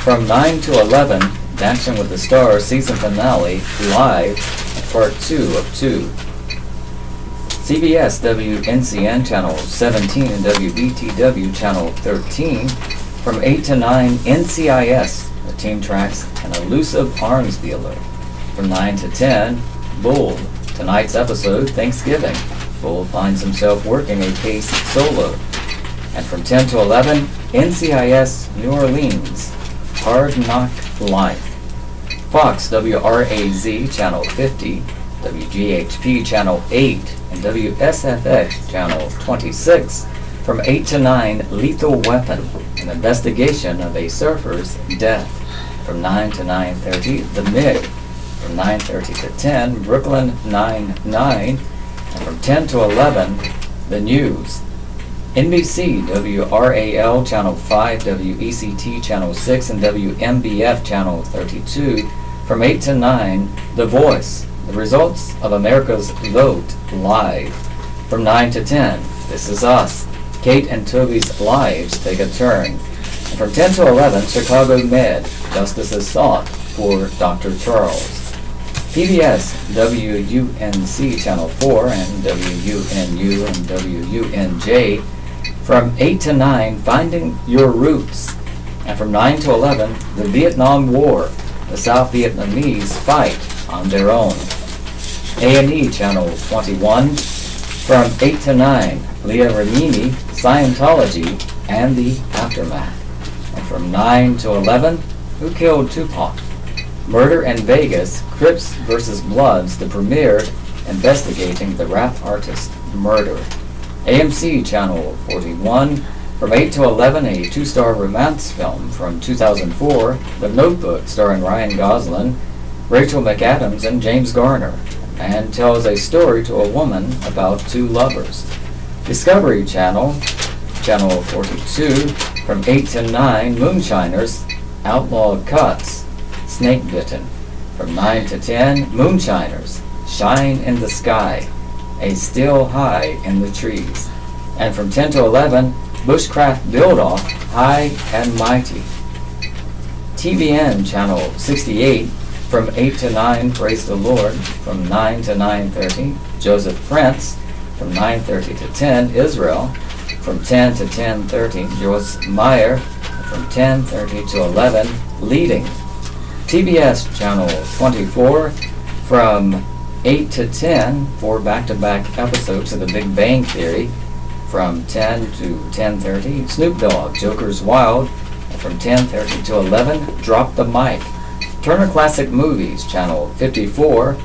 From 9 to 11, Dancing with the Stars season finale, live, part 2 of 2. CBS WNCN Channel 17 and WBTW Channel 13. From 8 to 9, NCIS, the team tracks an elusive arms dealer. From 9 to 10, Bull. Tonight's episode, Thanksgiving. Bull finds himself working a case solo. And from 10 to 11, NCIS New Orleans, Hard Knock Life. Fox WRAZ Channel 50, WGHP Channel 8, and WSFX Channel 26. From 8 to 9, Lethal Weapon, an investigation of a surfer's death. From 9 to 9:30, The MIG. From 9:30 to 10, Brooklyn Nine-Nine. And from 10 to 11, The News. NBC WRAL Channel 5, WECT Channel 6, and WMBF Channel 32. From 8 to 9, The Voice, the results of America's vote, live. From 9 to 10, This Is Us, Kate and Toby's lives take a turn. And from 10 to 11, Chicago Med, justice is sought for Dr. Charles. PBS WUNC Channel 4 and WUNU and WUNJ. From 8 to 9, Finding Your Roots. And from 9 to 11, The Vietnam War, the South Vietnamese fight on their own. A&E Channel 21. From 8 to 9, Leah Remini, Scientology, and the Aftermath. And from 9 to 11, Who Killed Tupac? Murder in Vegas, Crips vs. Bloods, the premiere investigating the rap artist murder. AMC Channel 41. From 8 to 11, a two-star romance film from 2004, The Notebook, starring Ryan Gosling, Rachel McAdams, and James Garner, and tells a story to a woman about two lovers. Discovery Channel, Channel 42. From 8 to 9, Moonshiners, Outlaw Cuts, Snake Bitten. From 9 to 10, Moonshiners, Shine in the Sky, A Still High in the Trees. And from 10 to 11, Bushcraft Build-Off, High and Mighty. TVN Channel 68. From 8 to 9, Praise the Lord. From 9 to 9:30, Joseph Prince. From 9:30 to 10, Israel. From 10 to 10:30, Joyce Meyer. From 10:30 to 11, Leading. TBS Channel 24. From 8 to 10, 4 back-to-back episodes of The Big Bang Theory. From 10 to 10:30, Snoop Dogg, Joker's Wild. And from 10:30 to 11, Drop the Mic. Turner Classic Movies, Channel 54.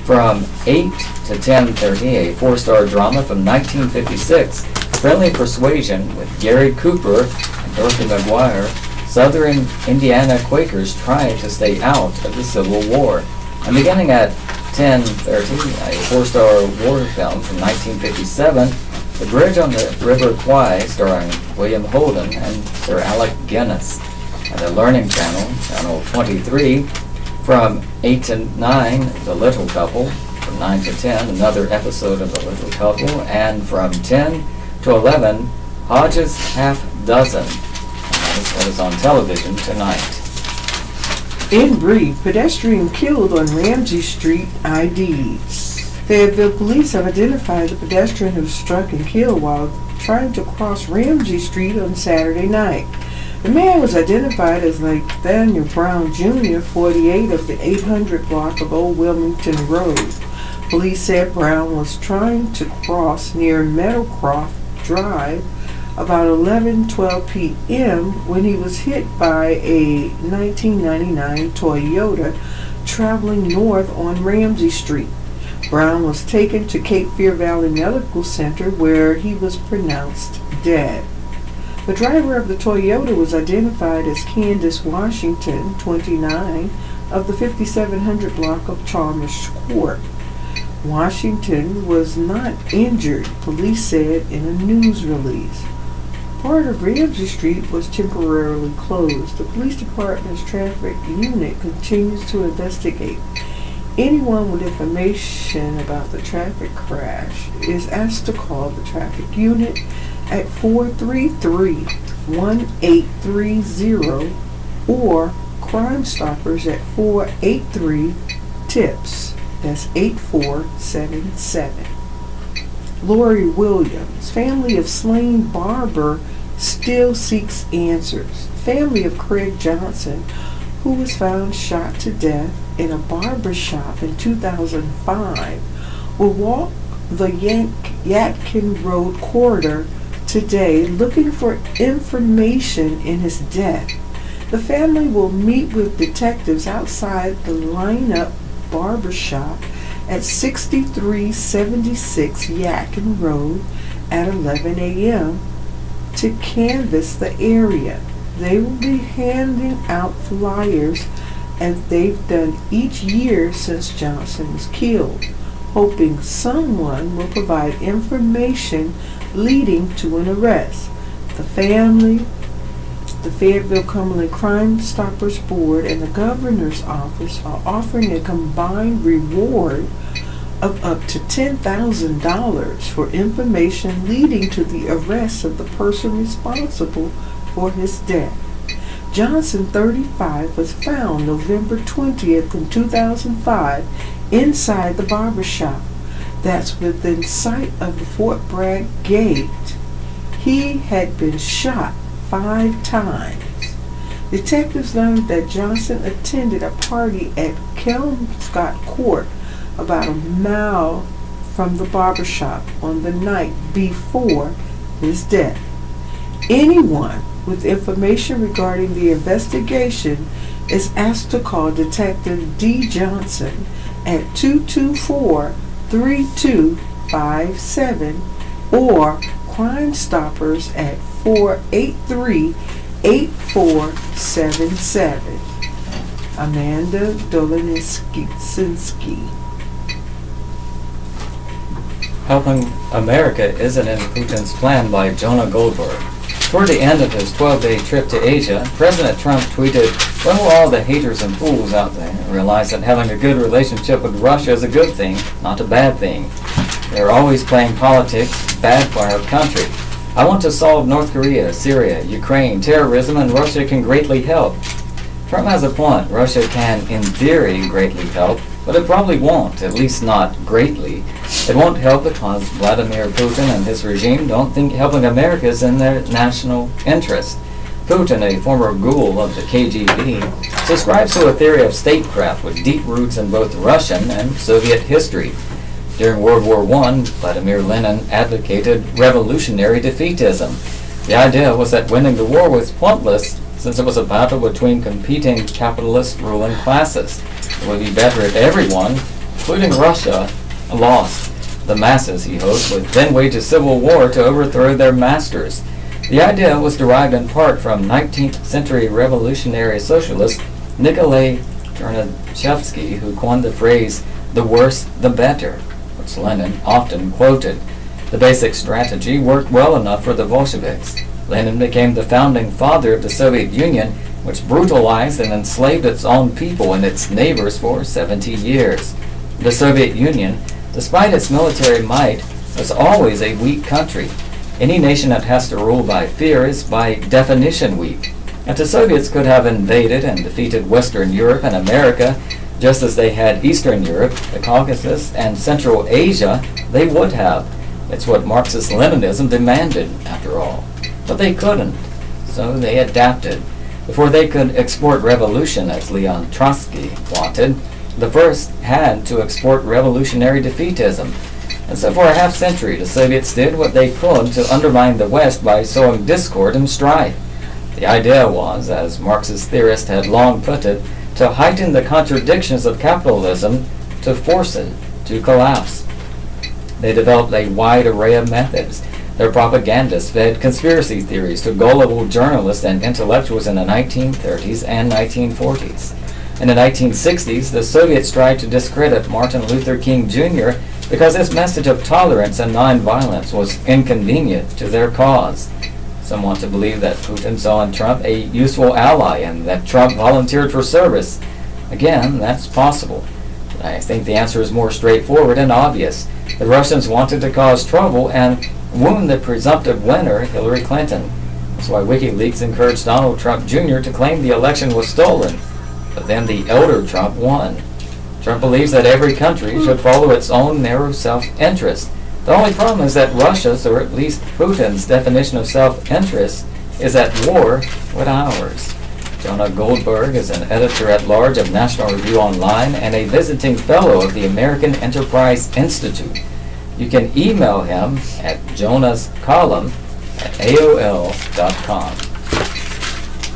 From 8 to 10:30, a 4-star drama from 1956, Friendly Persuasion with Gary Cooper and Dorothy McGuire, Southern Indiana Quakers tried to stay out of the Civil War. And beginning at 10:30, a four-star war film from 1957, The Bridge on the River Kwai, starring William Holden and Sir Alec Guinness. And the Learning Channel, Channel 23, from 8 to 9, The Little Couple. From 9 to 10, another episode of The Little Couple. And from 10 to 11, Hodges' Half Dozen. And that is on television tonight. In brief, pedestrian killed on Ramsey Street IDs. Fayetteville police have identified the pedestrian who was struck and killed while trying to cross Ramsey Street on Saturday night. The man was identified as Nathaniel Brown Jr., 48, of the 800 block of Old Wilmington Road. Police said Brown was trying to cross near Meadowcroft Drive about 11:12 p.m. when he was hit by a 1999 Toyota traveling north on Ramsey Street. Brown was taken to Cape Fear Valley Medical Center where he was pronounced dead. The driver of the Toyota was identified as Candace Washington, 29, of the 5700 block of Chalmers Court. Washington was not injured, police said in a news release. Part of Ramsey Street was temporarily closed. The police department's traffic unit continues to investigate. Anyone with information about the traffic crash is asked to call the traffic unit at 433-1830 or Crime Stoppers at 483-TIPS. That's 8477. Lori Williams, family of slain barber, still seeks answers. Family of Craig Johnson, who was found shot to death in a barber shop in 2005, will walk the Yadkin Road corridor today looking for information in his death. The family will meet with detectives outside the Lineup Barber Shop at 6376 Yadkin Road at 11 a.m. to canvass the area. They will be handing out flyers as they've done each year since Johnson was killed, hoping someone will provide information leading to an arrest. The family, the Fayetteville Cumberland Crime Stoppers Board, and the Governor's Office are offering a combined reward of up to $10,000 for information leading to the arrest of the person responsible for his death. Johnson, 35, was found November 20th in 2005 inside the barber shop. That's within sight of the Fort Bragg gate. He had been shot 5 times. Detectives learned that Johnson attended a party at Kelmscott Court about a mile from the barber shop on the night before his death. Anyone with information regarding the investigation is asked to call Detective D. Johnson at 224-3257 or Crime Stoppers at 483-8477. Amanda Dolinsky. Helping America isn't in Putin's plan by Jonah Goldberg. Toward the end of his 12-day trip to Asia, President Trump tweeted, "When will all the haters and fools out there realize that having a good relationship with Russia is a good thing, not a bad thing? They're always playing politics, bad for our country. I want to solve North Korea, Syria, Ukraine, terrorism, and Russia can greatly help." Trump has a point. Russia can, in theory, greatly help, but it probably won't, at least not greatly. It won't help because Vladimir Putin and his regime don't think helping America is in their national interest. Putin, a former ghoul of the KGB, subscribes to a theory of statecraft with deep roots in both Russian and Soviet history. During World War I, Vladimir Lenin advocated revolutionary defeatism. The idea was that winning the war was pointless since it was a battle between competing capitalist ruling classes. It would be better if everyone, including Russia, lost. The masses, he hoped, would then wage a civil war to overthrow their masters. The idea was derived in part from 19th century revolutionary socialist Nikolai Chernyshevsky, who coined the phrase, "the worse the better," which Lenin often quoted. The basic strategy worked well enough for the Bolsheviks. Lenin became the founding father of the Soviet Union, which brutalized and enslaved its own people and its neighbors for 70 years. The Soviet Union, despite its military might, was always a weak country. Any nation that has to rule by fear is by definition weak. If the Soviets could have invaded and defeated Western Europe and America, just as they had Eastern Europe, the Caucasus, and Central Asia, they would have. It's what Marxist-Leninism demanded, after all. But they couldn't, so they adapted. Before they could export revolution, as Leon Trotsky wanted, the first had to export revolutionary defeatism. And so for a half-century, the Soviets did what they could to undermine the West by sowing discord and strife. The idea was, as Marxist theorists had long put it, to heighten the contradictions of capitalism to force it to collapse. They developed a wide array of methods. Their propagandists fed conspiracy theories to gullible journalists and intellectuals in the 1930s and 1940s. In the 1960s, the Soviets tried to discredit Martin Luther King Jr. because his message of tolerance and nonviolence was inconvenient to their cause. Some want to believe that Putin saw in Trump a useful ally and that Trump volunteered for service. Again, that's possible. But I think the answer is more straightforward and obvious. The Russians wanted to cause trouble and wound the presumptive winner, Hillary Clinton. That's why WikiLeaks encouraged Donald Trump Jr. to claim the election was stolen. But then the elder Trump won. Trump believes that every country should follow its own narrow self-interest. The only problem is that Russia's, or at least Putin's, definition of self-interest is at war with ours. Jonah Goldberg is an editor-at-large of National Review Online and a visiting fellow of the American Enterprise Institute. You can email him at jonascolumn@aol.com.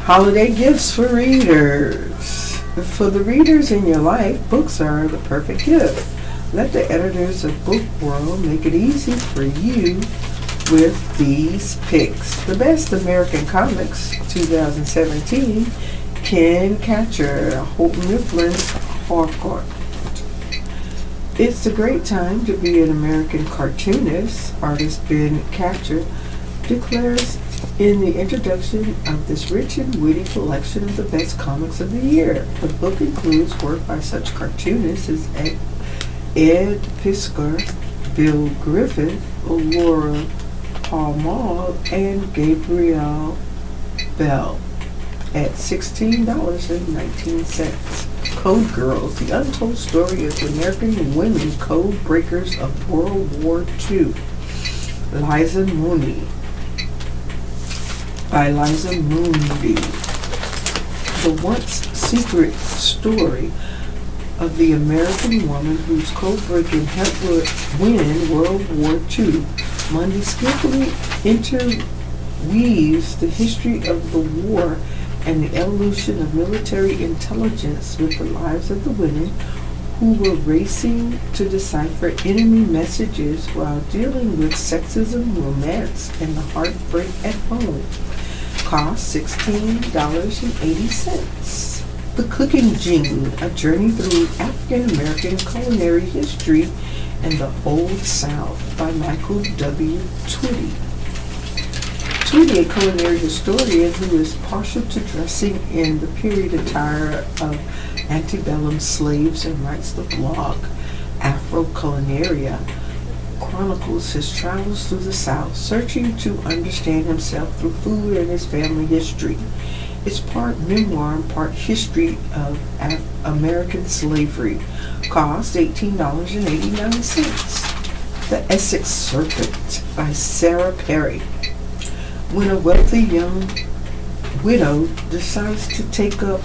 Holiday gifts for readers. For the readers in your life, books are the perfect gift. Let the editors of Book World make it easy for you with these picks. The Best American Comics 2017, Ken Catcher, Hope Mifflin's Harcourt. It's a great time to be an American cartoonist, artist Ben Catcher declares in the introduction of this rich and witty collection of the best comics of the year. The book includes work by such cartoonists as Ed Piskor, Bill Griffith, Laura Palmer, and Gabrielle Bell at $16.19. Code Girls, the untold story of the American women code breakers of World War II. Liza Mooney. By Liza Mooney. The once secret story of the American woman whose code-breaking helped win World War II. Monday skillfully interweaves the history of the war and the evolution of military intelligence with the lives of the women who were racing to decipher enemy messages while dealing with sexism, romance, and the heartbreak at home. Cost $16.80. The Cooking Gene, a journey through African-American culinary history and the Old South by Michael W. Twitty. Twitty, a culinary historian who is partial to dressing in the period attire of antebellum slaves and writes the blog Afro Culinaria, chronicles his travels through the South, searching to understand himself through food and his family history. It's part memoir and part history of American slavery. Cost $18.89. The Essex Serpent by Sarah Perry. When a wealthy young widow decides to take up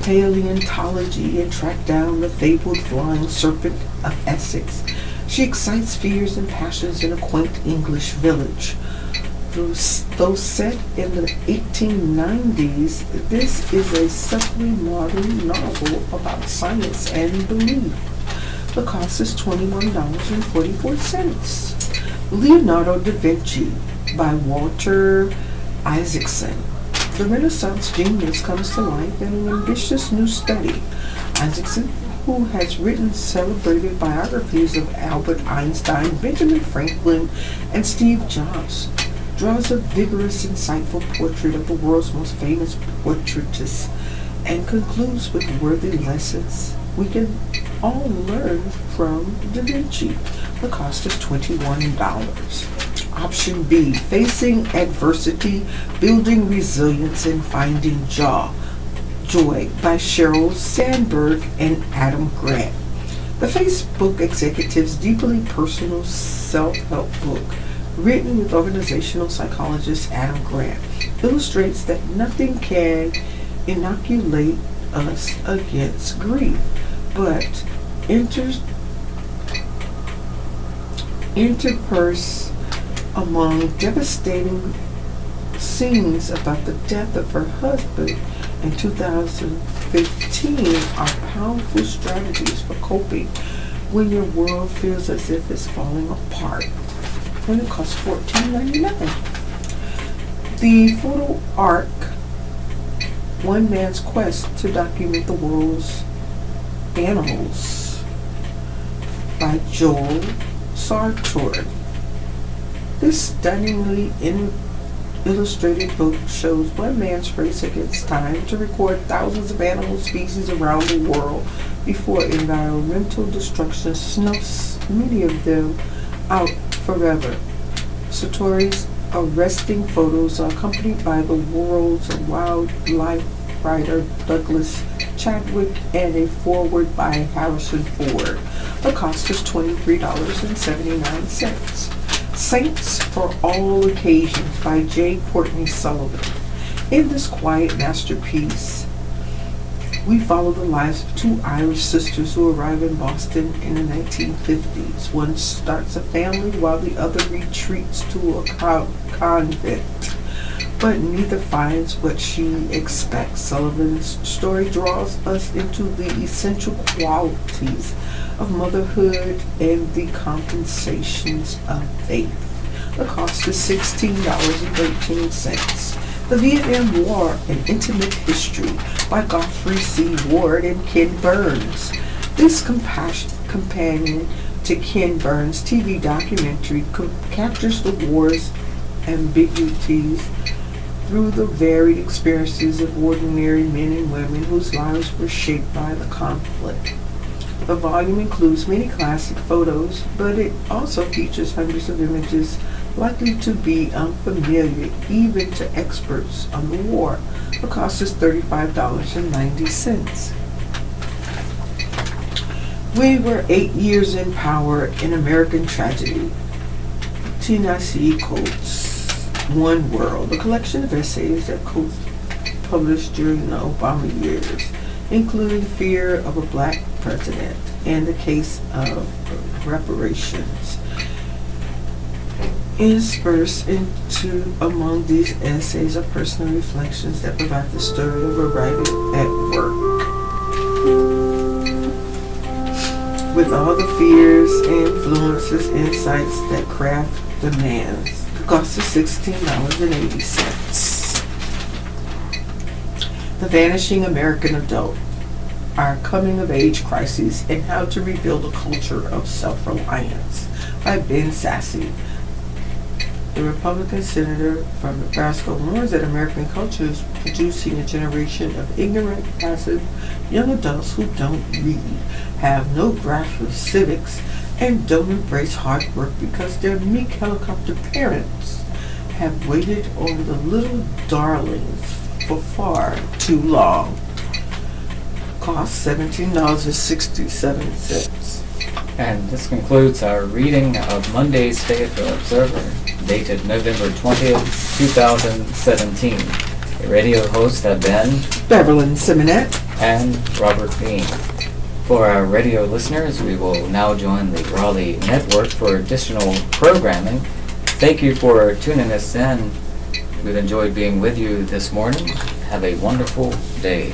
paleontology and track down the fabled flying serpent of Essex, she excites fears and passions in a quaint English village. Though set in the 1890s, this is a subtly modern novel about science and belief. The cost is $21.44. Leonardo da Vinci, by Walter Isaacson. The Renaissance genius comes to life in an ambitious new study. Isaacson, who has written celebrated biographies of Albert Einstein, Benjamin Franklin, and Steve Jobs, draws a vigorous, insightful portrait of the world's most famous portraitist and concludes with worthy lessons we can all learn from Da Vinci. The cost is $21. Option B, Facing Adversity, Building Resilience, and Finding Joy by Sheryl Sandberg and Adam Grant. The Facebook executive's deeply personal self-help book, written with organizational psychologist Adam Grant, illustrates that nothing can inoculate us against grief, but intersperse among devastating scenes about the death of her husband in 2015 are powerful strategies for coping when your world feels as if it's falling apart. And it costs $14.99. The photo arc, One Man's Quest to Document the World's Animals by Joel Sartor. This stunningly illustrated book shows one man's race against time to record thousands of animal species around the world before environmental destruction snuffs many of them out forever. Sartori's arresting photos are accompanied by the world's wildlife writer Douglas Chadwick and a foreword by Harrison Ford. The cost is $23.79. Saints for All Occasions by J. Courtney Sullivan. In this quiet masterpiece, we follow the lives of two Irish sisters who arrive in Boston in the 1950s. One starts a family while the other retreats to a convent, but neither finds what she expects. Sullivan's story draws us into the essential qualities of motherhood and the compensations of faith. The cost is $16.13. The Vietnam War, An Intimate History by Godfrey C. Ward and Ken Burns. This companion to Ken Burns' TV documentary captures the war's ambiguities through the varied experiences of ordinary men and women whose lives were shaped by the conflict. The volume includes many classic photos, but it also features hundreds of images likely to be unfamiliar even to experts on the war. The cost is $35.90. We Were 8 Years in Power in American Tragedy. Ta-Nehisi Coates' One World, a collection of essays that Coates published during the Obama years, including Fear of a Black President and the Case of Reparations. Interspersed into among these essays are personal reflections that provide the story of a writer at work, with all the fears, influences, insights that craft demands. The cost is $16.80. The Vanishing American Adult, Our Coming-of-Age Crises and How to Rebuild a Culture of Self-Reliance by Ben Sasse. The Republican senator from Nebraska warns that American culture is producing a generation of ignorant, passive young adults who don't read, have no grasp of civics, and don't embrace hard work because their meek helicopter parents have waited on the little darlings for far too long. Cost $17.67. And this concludes our reading of Monday's Fayetteville Observer, dated November 20th, 2017. The radio hosts have been Beverlyn Simonette and Robert Bean. For our radio listeners, we will now join the Raleigh Network for additional programming. Thank you for tuning us in. We've enjoyed being with you this morning. Have a wonderful day.